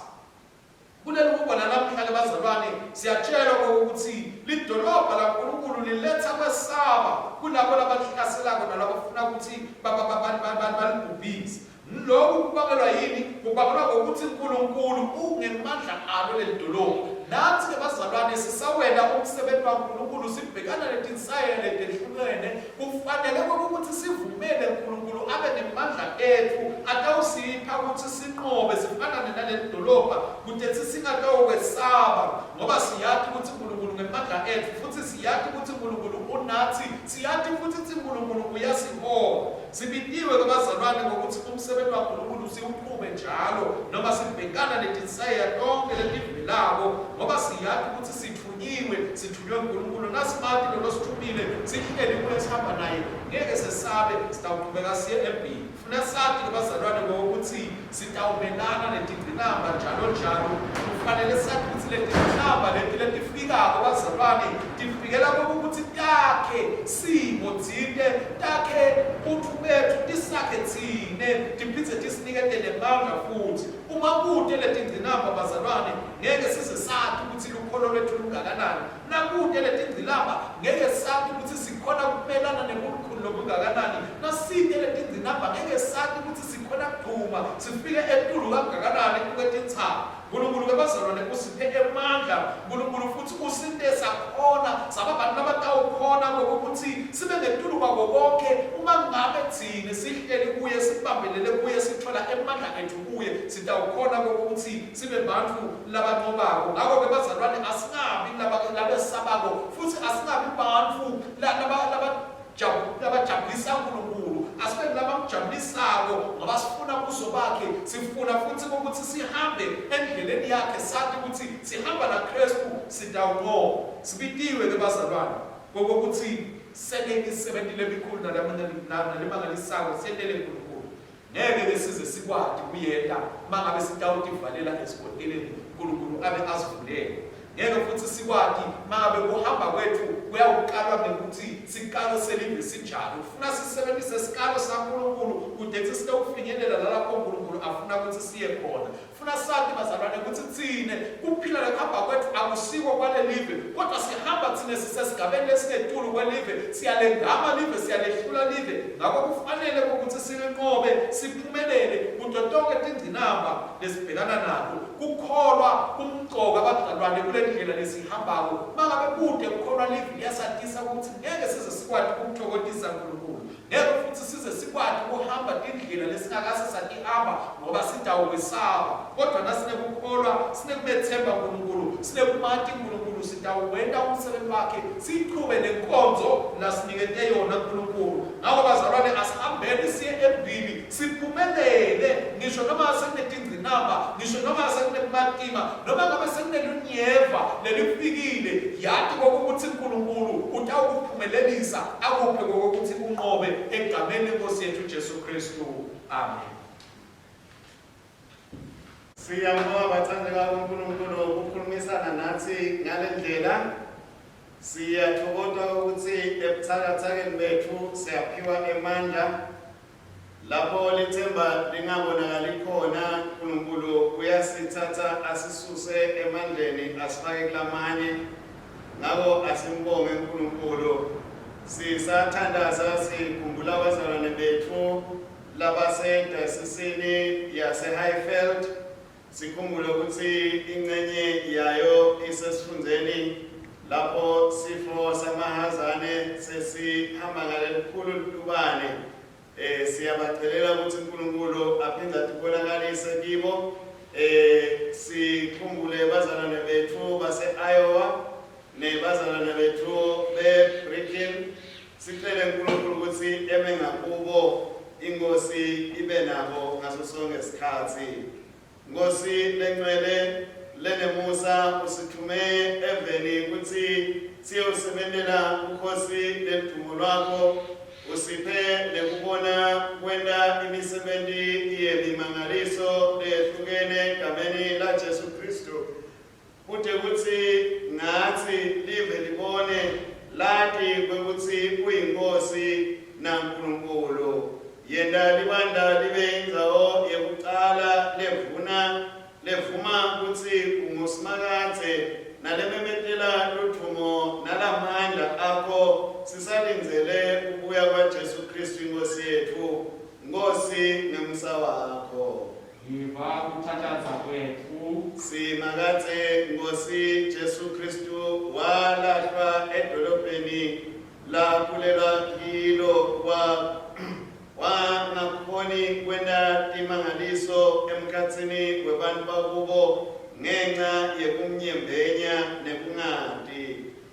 Kuleli kubona namhlanje bazalwane siyatshelwa ukuthi lidolobha laNkulunkulu liletha kwesaba kulabo labahlaselayo nalabafuna ukuthi balibhubhise. Lokhu kubangelwa yini? Kubangelwa ukuthi uNkulunkulu ungemandla alo leli dolobha. Nathi-ke bazalwane sisawela umsebenzi kaNkulunkulu sibhekana netinsayelo letehlukene kufanele ukuthi sivumele uNkulunkulu abe nemandla ethu atawusipha ukuthi sinqobe sifanane naleli dolobha kuthi singatawukwesaba ngoba siyathi ukuthi uNkulunkulu ngemandla ethu futhi siyathi ukuthi uNkulunkulu unathi siyathi futhi ukuthi uNkulunkulu uyasihola. Sibitiwe kabazalwane ngokuthi umsebenzi kaNkulunkulu siwuqhube njalo noma sibhekana netinsayelo lonke lelivelako ngoba siyathi ukuthi sithunywe uNkulunkulu nasimathi lolo sithumile sihleli kuye sihamba naye ngeke sesabe sitawuqhubeka siye empini. Funa sathi kabazalwane ngokuthi sitawumelana netingqinamba njalo kufanele sathi ukuthi letingqinamba letifikako bazalwane tifikela kokuthi takhe simo dzine takhe uthu bethu tisakhe tsine tiphindze tisinikete nemandla futhi uma kude letingqinamba bazalwane ngeke size sathi ukuthi lukholo lwethu lungakanani nakude letingqinamba ngeke sathi ukuthi sikhona kumelana nenkulunkulu lokungakanani naside letingqinamba ngeke sathi ukuthi sikhona kuduma sifike etulu kangakanani kwetintshaba. uNkulunkulu kabazalwane usiphe emandla uNkulunkulu futhi usinte sakhona sababantu abatawukhona ngokuthi sibe ngetulu kwako konke uma ngabe thina sihleli kuye sibambelele kuye sithola emandla ethu kuye sitawukhona ngokuthi sibe bantu labanqobako. Ngakho-ke bazalwane asingabi labesabako futhi asingabi bantu labajabulisa uNkulunkulu asibe labamjabulisako ngoba sifuna kuzo bakhe sifuna futhi ukuthi sihambe endleleni yakhe sathi ukuthi sihamba naKristu sitawunqoba. Sibitiwe ke bazalwane ngokuthi sele isebentile ebikhulu nalemangalisako sendele uNkulunkulu ngeke besize sikwadi kuyenda mangabe sitawutivalela esikontileni uNkulunkulu abe asivulele. Ngeke futhi sikwadi mangabe kuhamba kwethu kuyawuqalwa ngokuthi sikalo selive sinjalo ufuna sisebenzise isikalo saNkulunkulu kude sitawufinyelela lapho uNkulunkulu afuna ukuthi siye khona. Funa sathi bazalwane ukuthi thine kuphila lekuhamba kwethu akusiko kwalelive kodwa sihamba thine sisesigabeni lesingetulu kwelive siyalengama live siyalehlula live. Ngakho kufanele ukuthi silinqobe siphumelele kuto tonke tingqinamba lesibhekana nalo kukholwa kumgcoka abazalwane kule ndlela lesihambako mangabe kude kukholwa live liyasadisa ukuthi ngeke size sikwadi ukuthokozisa uNkulunkulu ngeke futhi size sikwadi ukuhamba indlela lesingakase satihamba ngoba sitawukwesaba kodwa nasinekukholwa sinekubethemba uNkulunkulu sinekumati uNkulunkulu sitawuwenda umsebenzi wakhe siqhube nenkonzo nasinikete yona uNkulunkulu. Ngakho bazalwane asihambeni siye embili siphumelele ngisho noma sekunetingqinamba ngisho noma sekunematima noma ngabe sekunelunyeva lelifikile yathi kokuthi uNkulunkulu utawukuphumelelisa akuphe kokuthi unqobe egameni lenkosi yethu Jesu Kristu. Amen. Siyambonga bathandeka uNkulunkulu ukukhulumisana nathi ngale ndlela. Siyathokoza ukuthi ebuthakathakeni bethu siyaphiwa emandla lapho lethemba lingabonakali khona uNkulunkulu uyasithatha asisuse emandleni asifake kulamanye. Ngakho asimbonge uNkulunkulu. Sisathandaza sikhumbula abazalwane bethu labasendayosisini yaseHighfield. Sikhumbule ukuthi ingcenye yayo isesifundeni lapho sifo samahazane sesihamba ngalelikhulu lutubane. Siyabacelela ukuthi uNkulunkulu aphinde atibonakalise kibo. Sikhumbule bazalwane bethu base-Iowa nebazalwane bethu be-Brickhill. sonke isikhathi. Nkosi lengcwele lenemusa usithume eveni ukuthi siyosebenzela ukhosi ledumo lwakho, usiphe lekubona kwenda imisebenzi yemimangaliso lehlukene egameni la Jesu Kristu, kude kuthi ngathi live libone lati kwekuthi uyinkosi naNkulunkulu. Yenda libanda libe indzawo yekucala levuma kutsi ungusimakathe nalememetela luthumo nalamandla akho sisalindzele ukuya kwaJesu Kristu inkosi yethu. Nkosi ngemusa wakho. Yiva kuthathaza kwethu. Simakathe Nkosi Jesu Kristu walahlwa edolobheni lakhulelwa kilo wangakhoni kwenda timangaliso emkhatsini webantu bakubo ngenxa yekumnyembenya nekungati.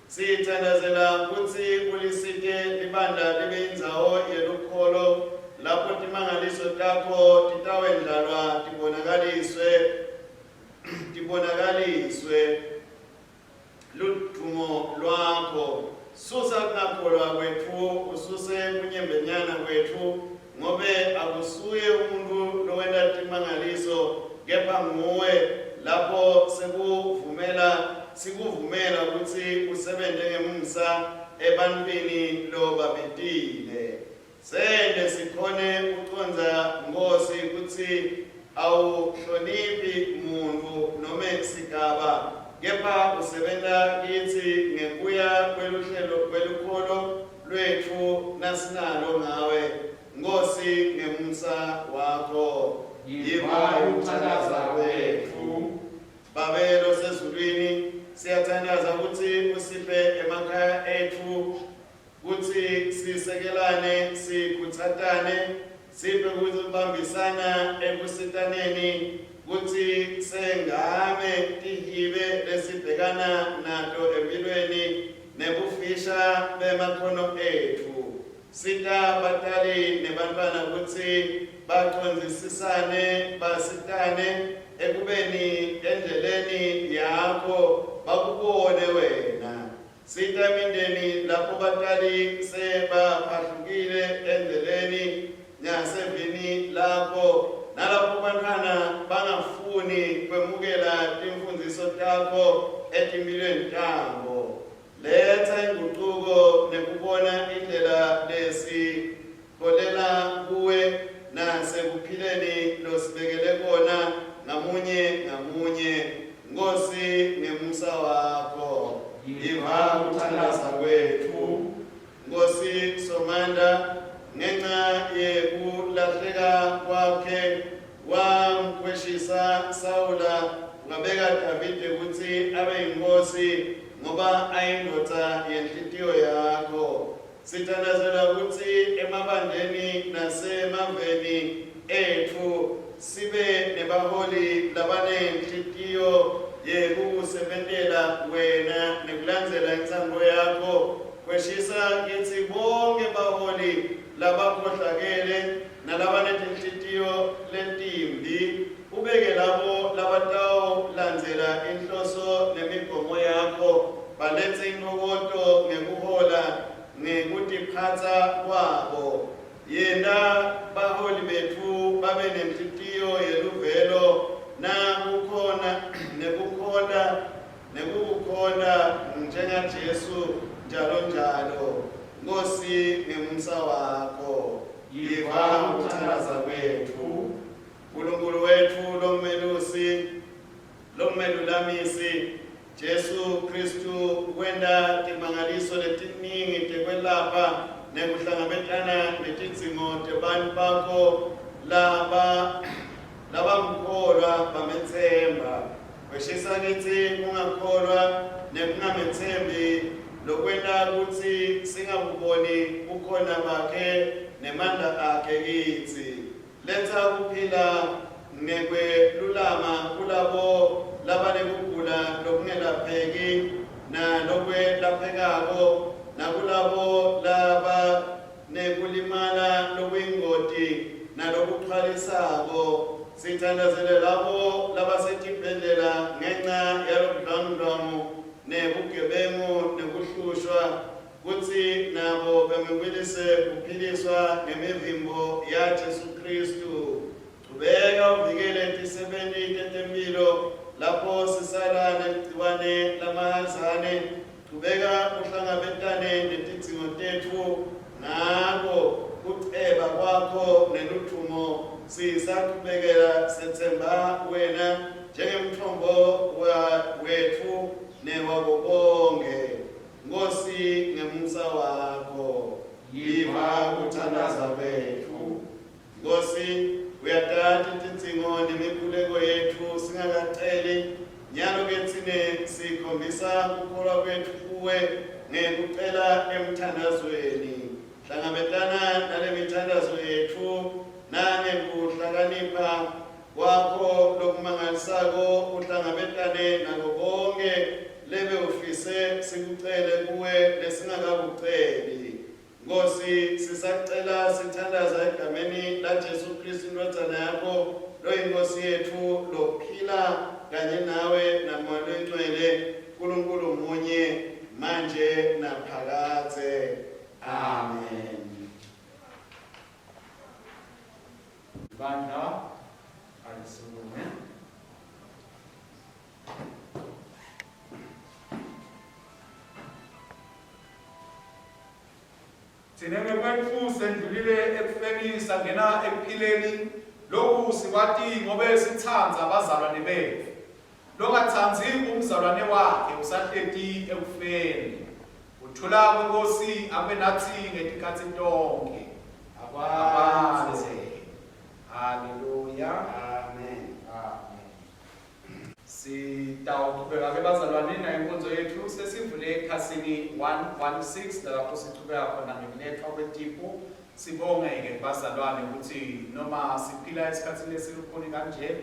Sithandazela kutsi kulisite libanda libe indzawo yelukholo lapho timangaliso takho titawendlalwa tibonakaliswe ludumo lwakho. Susa kungakholwa kwethu, ususe kunyembenyana kwethu, ngobe akusuye umuntu lowenda timangaliso, kepha nguwe lapho sikuvumela ukuthi usebenze ngemusa ebantwini lobabhidile. Sende sikhone ukuconza Nkosi ukuthi awuhloniphi muntu noma sigaba, kepha usebenza kithi ngekuya kwelukholo lwethu nasinalo ngawe. Nkosi ngemusa wakho. Yiva ukuthandaza kwethu. Babelo sezulwini, siyathandaza ukuthi usiphe emakhaya ethu, ukuthi sisekelane, sikuthathane, siphe ukubambisana ekusitaneni, ukuthi sengame tihibe lesibhekana nato empilweni nebufisha bemakhono ethu. Sita batali nebantwana ukuthi bacondzisisane, basitane ekubeni endleleni yakho bakubone wena. Sita mindeni lapho batali sebaphahlukile endleleni nasevini lakho, nalapho bantwana bangafuni kwemukela timfundiso takho etimpilweni tabo. Letha inguquko nekubona indlela lesikholela kuwe nasekuphileni losibekele kona ngamunye. Nkosi ngemusa wakho. Yiva ukuthandaza kwethu. Nkosi Somanda, ngenxa yekulahleka kwakhe wamkhweshisa Sawula, wabeka Davide ukuthi abe yinkosi ngoba ayindoda yenhlitiyo yakho. Sithandazela ukuthi emabandeni nasemaveni ethu sibe nebaholi labanenhlitiyo yekusebentela wena nekulandzela intsango yakho. Kweshisa kithi bonke baholi labakhohlakele nalabanetinhlitiyo lentimbi, ubeke labo labatawulandzela inhloso nemigomo yakho, balethe intokoto ngekuhola ngekutiphatsa kwabo. Yenda baholi bethu babe nenhlitiyo yeluvelo nekukukhonda njengaJesu njalo. Nkosi ngemusa wakho. Yiva ukuthandaza kwethu. Nkulunkulu wethu lokumelulamisi Jesu Kristu, kwenda timangaliso letiningi tekwelapha nekuhlangabetana netidzingo tebantu bakho labamkholwa bametsemba. Kweshisa kithi ungakholwa nekungametsembi lokwenda kutsi singabuboni bukhona bakhe nemandla akhe kithi. Letha kuphila nekwelulama kulabo labanekugula lokungelapheki nalokwelaphekako, nakulabo laba nekulimala lokuyingoti nalokuxhwalisako. sithandazele labo labasetibhedlela ngenxa yalobudlwangudlwangu nebugebengu nekuhlushwa kutsi nabo bemibelise kuphiliswa ngemivimbo ya Jesu Kristu. Qhubeka uvikele entisebeni tetempilo lapho sisala negciwane lamahazane. Qhubeka uhlangabetane netidzingo tethu ngako kuceba kwakho neluthumo sisaqhubekela sethemba wena njengemthombo wethu newabo bonke. Nkosi ngemusa wakho yiva kuthandaza kwethu. Nkosi uyathatha tidzingo nemikhuleko yethu singakaceli nyalo ketsine sikhombisa kukholwa kwethu kuwe ngekucela emthandazweni. Hlangabetana nale mithandazo yethu nangekuhlakanipha kwakho lokumangalisako uhlangabetane nabo bonke lebe ufise sikucele kuwe lesingakakuceli. Nkosi sisacela sithandaza egameni la Jesu Kristu indodana yakho loyinkosi yethu lophila kanye nawe namoya oyingcwele uNkulunkulu munye manje naphakathe. Amen. Bandla alisukume. Thina kwethu sendlulile ekufeni sangena ekuphileni lokhu sikwati ngobe sithandza abazalwane bethu. Longathandzi umzalwane wakhe usahleti ekufeni. Uthula kwenkosi abe nathi ngetikhathi tonke. Akwazi. Haleluya. Amen. Amen. Sitawuqhubeka ke bazalwane nayinkonzo yethu sesivule ekhasini 116 lapho siqhubeka khona ngekulethwa kwetipho. Sibonge-ke bazalwane ukuthi noma siphila esikhathini esilukhuni kanje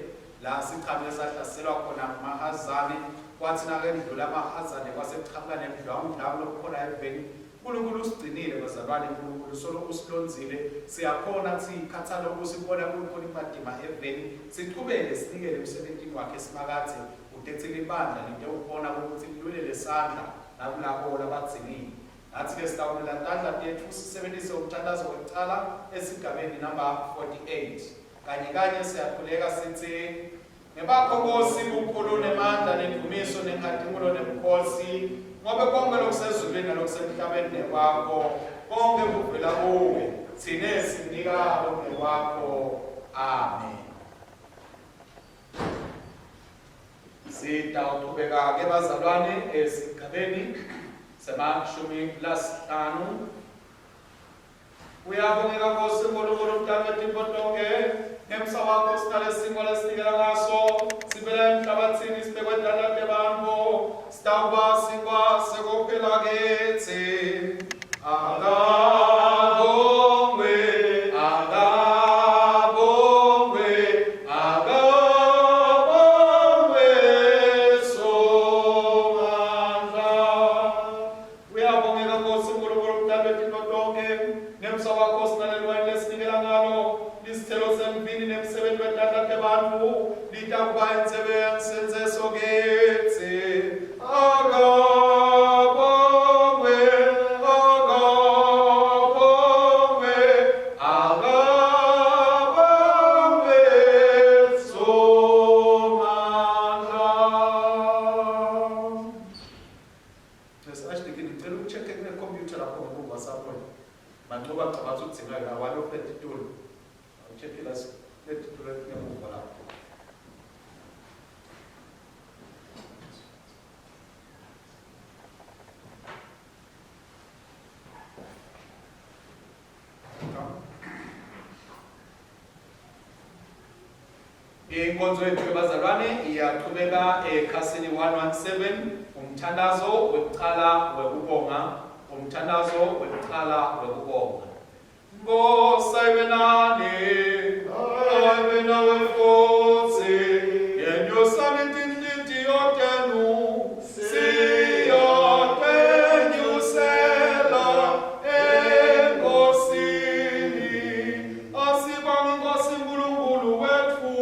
la sichame sahlaselwa khona amahazane kwathi nake ndlula amahazane kwaseqhamuka nemidlwangudlwangu lokukhona eveni. uNkulunkulu usigcinile bazalwane, uNkulunkulu solo usilonzile. Siyakhona sikhathala ukusibona kukhona imadima eveni. Siqhubeke sinikele emsebenzini wakhe esimakathe udethile ibandla into ukubona ukuthi kululele sandla nakulabo labadzinile. Nathi-ke sitawulela ntandla tethu sisebenzise umthandazo wekucala esigabeni number 48. Kanye siyakhuleka sithi ngebakho Nkosi ubukhulu nemandla nendumiso nenkhadimulo nebukhosi ngobe konke lokusezulwini nalokusemhlabeni nekwakho konke kuvela kuwe thine sinika konke kwakho. Amen. Sitawuqhubeka-ke bazalwane esigabeni semashumi lasihlanu. Uyabongeka Nkosi Nkulunkulu mdala wetipho tonke ngemsa wakho sinale simo lesinikela ngaso sivela emhlabathini sibekwe endlala tebantfu sitawuba sikwa sekuphila kithi. Akabongwe, akabongwe, akabongwe somandla. Uyabongeka Nkosi Nkulunkulu mdala wetipho tonke ngemsa wakho sinale lwani lesinikela ngalo isithelo semvini nemsebenzi wetandla tebantfu litakuba insebenzi senzeso kithi. Akabongwe, akabongwe, akabongwe somandla. Actually ngicela ukucheck computer lapho ngokuba sapho mancoba cabaza ukudzinga la walo petitulo. Check las petitulo ngemuva lapho. Inkonzo yethu bazalwane iyaqhubeka ekhasini 117 umthandazo wekucala wekubonga. Umthandazo wekucala wekubonga. Nkosi ayibe nani, ayibe nawe futhi, yenyusani tinhliziyo tenu, siyatenyusela eNkosini. Asibonge Nkosi Nkulunkulu wethu,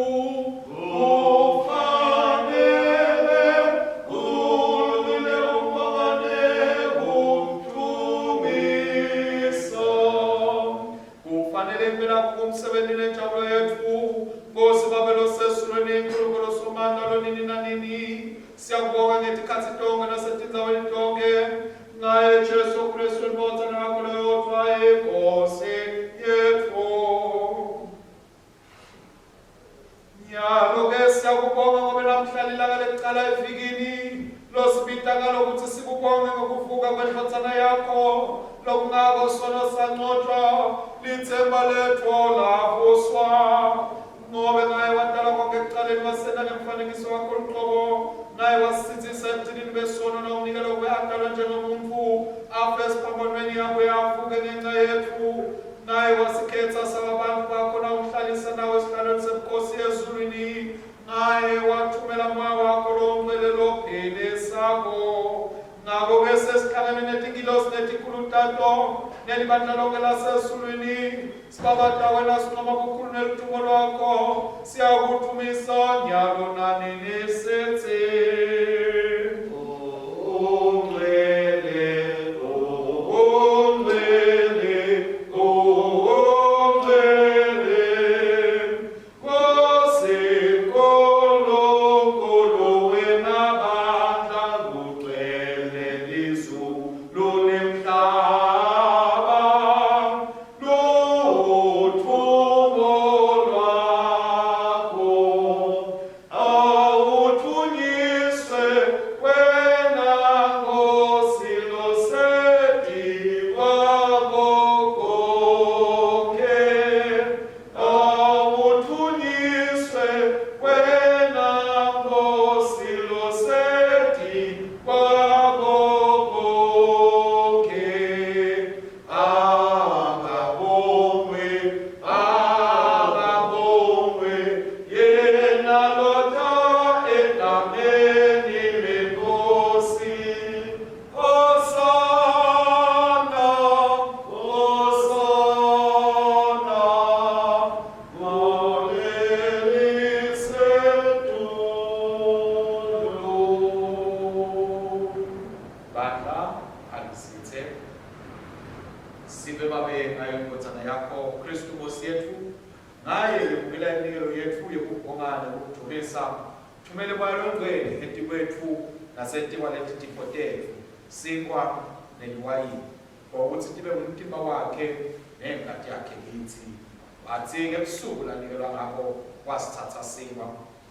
naye Jesu Kristu indoda yakho yodwa inkosi yethu. Nyalo-ke siyakubonga ngoba namhlanje ilanga lekuqala evikini losibita ngalo ukuthi sikubonge ngokuvuka kwendodana yakho lokungako sona sancotshwa lithemba lethu lavuswa ngobe ngaye wadala konke ekuqaleni wasenda ngemfanekiso wakho luqobo naye wasithisa ebudilini besono nokunikela kwe-adalwa njengomuntu afe esiphambanweni yakho yavuke ngenxa yethu naye wasikhetha sababantu bakho nawumhlalisa nawe esihlalweni sebukhosi ezulwini naye wathumela moya wakho lomngcwele lophelesago ngako-ke sesihlangene netingilosi netikhulutato nelibandla lonke lasezulwini sibabada wena sinqoma kukhulu nelithumo lwakho siyakuthumisa nyalo nanini sithi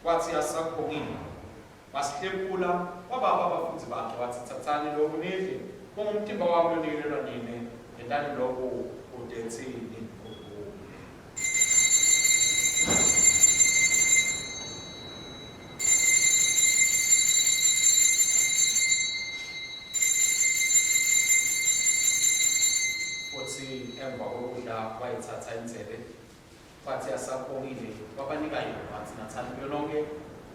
wathi yasakhongile wasihlepula wababa abafundi bakhe wathi thathani lokhu nidle kungumthimba wami onikelelwa nini endani lokhu udethini futhi emva kokudla wayithatha inzebe wathi yasakhongile wabanika yona wathi nathani kuyo lonke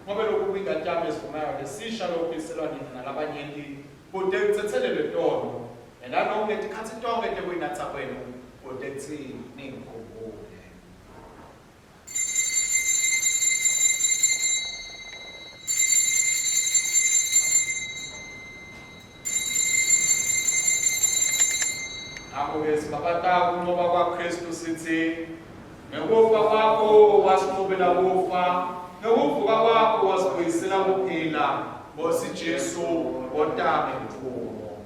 ngoba lokhu kwingatshami esivumayo lesisha lokhuliselwa nina nalabanyenti kude kuthethelelwe tono enanonke tikhathi tonke tekuyinatha kwenu kude kuthi ningikhumbule. Ngakho-ke sibabata kunqoba kwaKristu sithi ngekufa kwakho wasinqobela kufa ngekuvuka kwakho wasibuyisela kuphila Nkosi Jesu wotame mthumo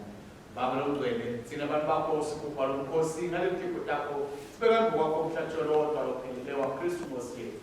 Baba longcwele thina abantu bakho sikubhala umkhosi ngalethiko takho sibeka nduka kwakho umhlatshelo lodwa lophilile waKristu Nkosi yethu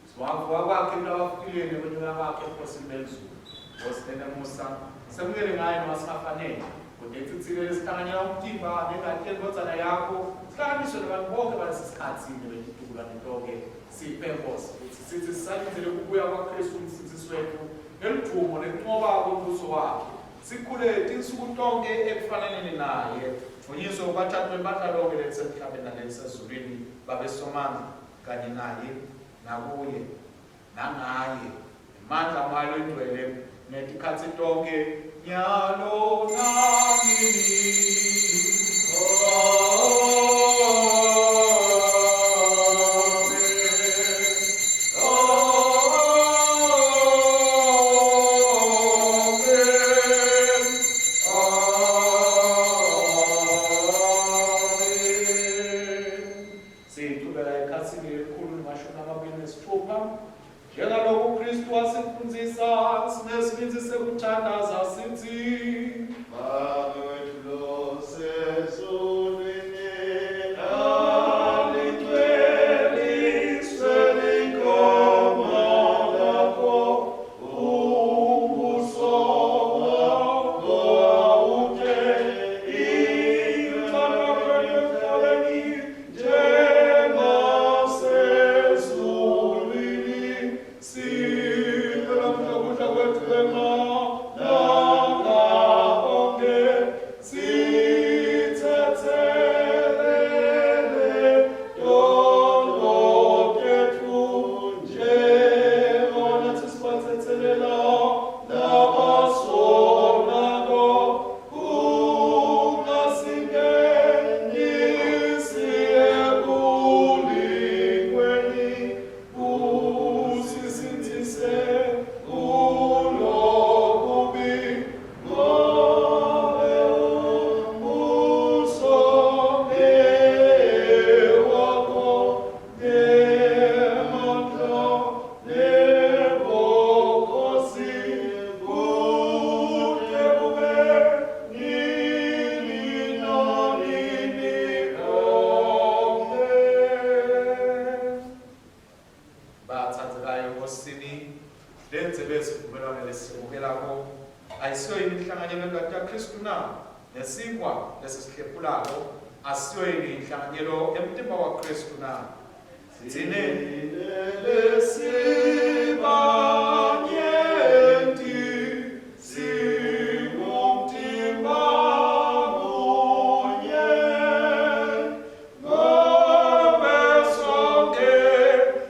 siwavuka kwakhe nabafikile nebunyana bakhe enkosini bezulu Nkosi nemusa semukele ngaye nowasikafanele kudethi thile lesihlanganyela umtimba nengatheni ndodzana yakho sihlanganiswe nabantu bonke balesisikhathini betitula nentoke siphe Nkosi ukuthi sithi sisalindele ukubuya kwaKristu umsindisi wethu nelithumo nekunqoba kombuso wakhe sikhule tinsuku tonke ekufananeni naye unyiswe ubathathu bebandla lonke lelisemhlabeni nalelisezulwini babesomandla kanye naye nakuye nangaye imandla malo engcwele netikhathi tonke nyalo nanini. Njengalokhu Kristu wasifundzisa sinesibindi sekuthandaza sithi Baba asiyoyini inhlanganyelo kade yaKristu na nesinkwa lesihlephulako asiyoyini inhlanganyelo emtimba waKristu na sithine lesibanyenti singumtimba munye ngobe sonke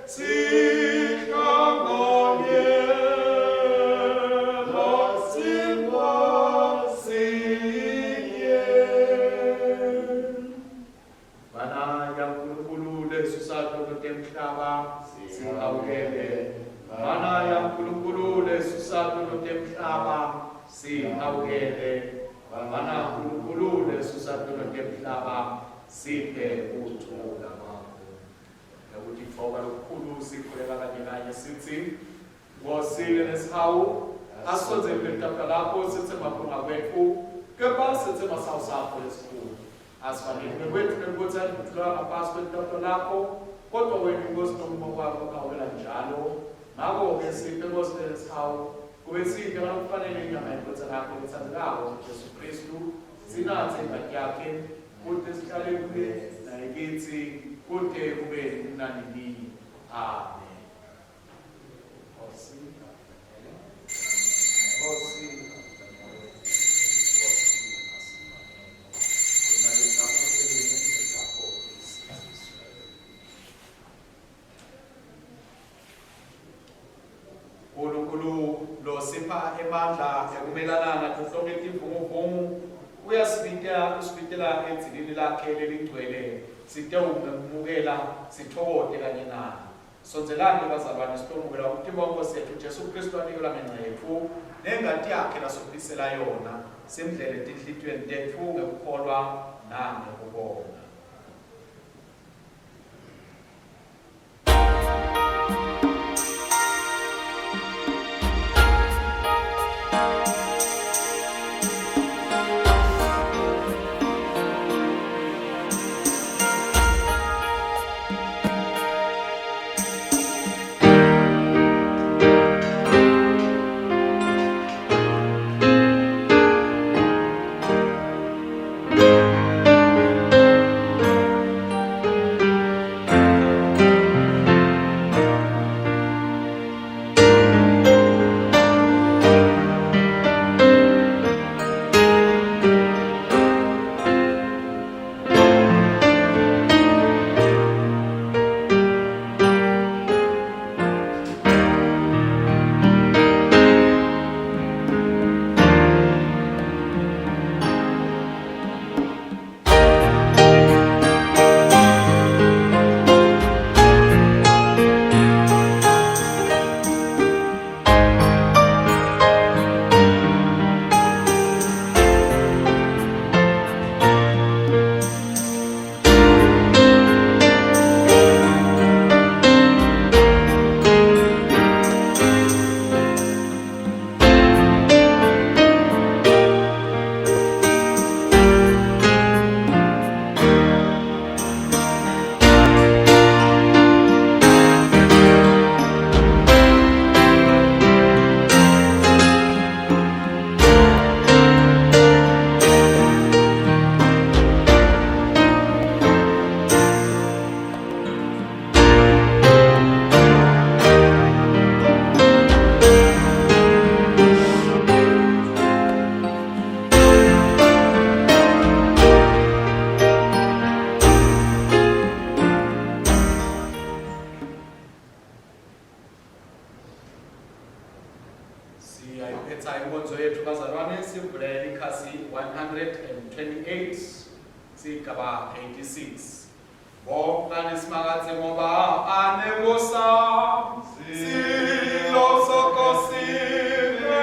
sihlanganyela sinkwa sinye bana yaNkulunkulu lesusapho lotemhlaba sihawukele bana yaNkulunkulu lesusapho lotemhlaba sihawukele bana yaNkulunkulu lesusapho lotemhlaba siphe uthula kwakho ukuthi foka lokukhulu sikhuleka kanye sithi ngosile nesihawu asonzele litafula lakho sithe maphunga kwethu kepha sithe masawu sakho lesikhulu asifanele kwethu nekuthanda ukuthula ngaphansi kwetafula lakho kodwa wena inkosi nommoya wakho kawela njalo ngakho-ke siphe inkosi nesihawu kube sihle ngalokufanele inyama yenkosi lakho ethandekayo Jesu Kristu sinathe imbali yakhe kude sihlale kuye naye kithi kude kube nanini. Amen. Nkosi. Nkosi. uNkulunkulu losipha emandla ekumelana nazo zonke izivunguvungu uyasibitela edzilini lakhe lelingcwele site ukumukela sithokoze kanye naye. Sonzelani bazalwane sitomukela umtimba wenkosi yethu Jesu Kristu anikela ngenxa yethu nengadi yakhe lasofisela yona simdlele etinhlitiyweni tethu ngekukholwa nangekubonga. Siyayiphetha inkonzo yethu bazalwane sivulele ikhasi 128 sigaba 86. Bonke simakathe ngoba anekosa silosokosile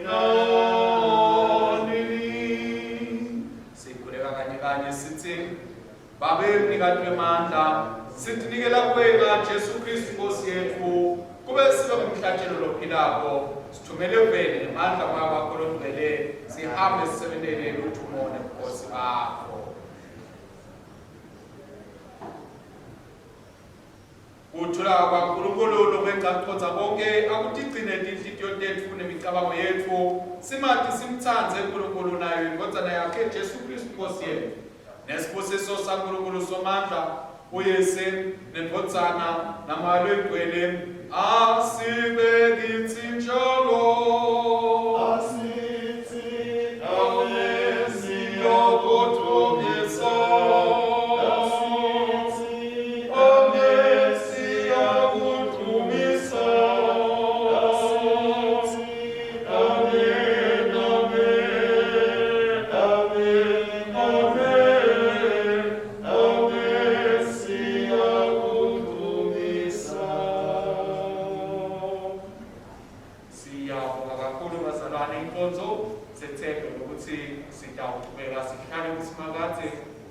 nonini. Sikhuleka kanye sithi babe mnikati wemandla sitinikela kuwena Jesu Kristu Nkosi yethu kube sibe ngumhlatshelo lophilako sithumele uvele ngemandla kwakho longcwele sihambe sisebenzele uthumone Nkosi bakho. Uthula kwaNkulunkulu lokwenqaqonza konke akutigcine inhliziyo tethu nemicabango yethu simathi simthandze uNkulunkulu nayo indodana yakhe Jesu Kristu Nkosi yethu nesibusiso saNkulunkulu somandla uyise nendodzana namalo egcwele asibe kithi njalo.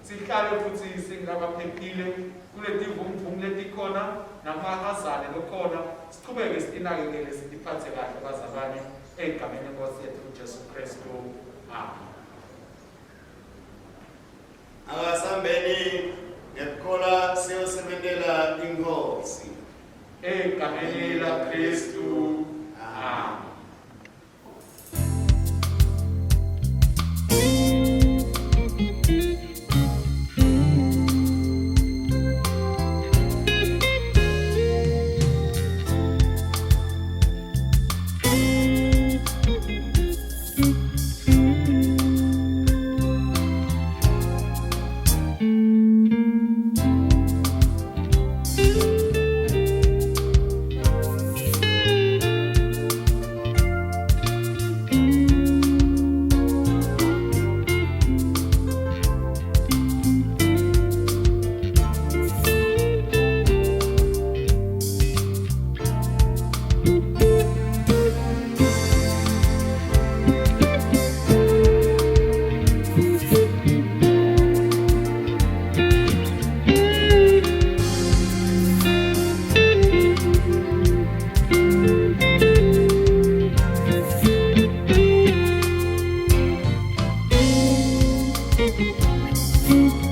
Sihlale futhi singabaphephile kuleti vumvumu letikhona namahazane lokhona siqhubeke sitinakekele sitiphathe kahle bazalwane egameni lenkosi yethu uJesu Kristu. Amen. Akasambeni ngekukholwa siyosebenzela inkosi egameni laKristu. Amen. Thank you.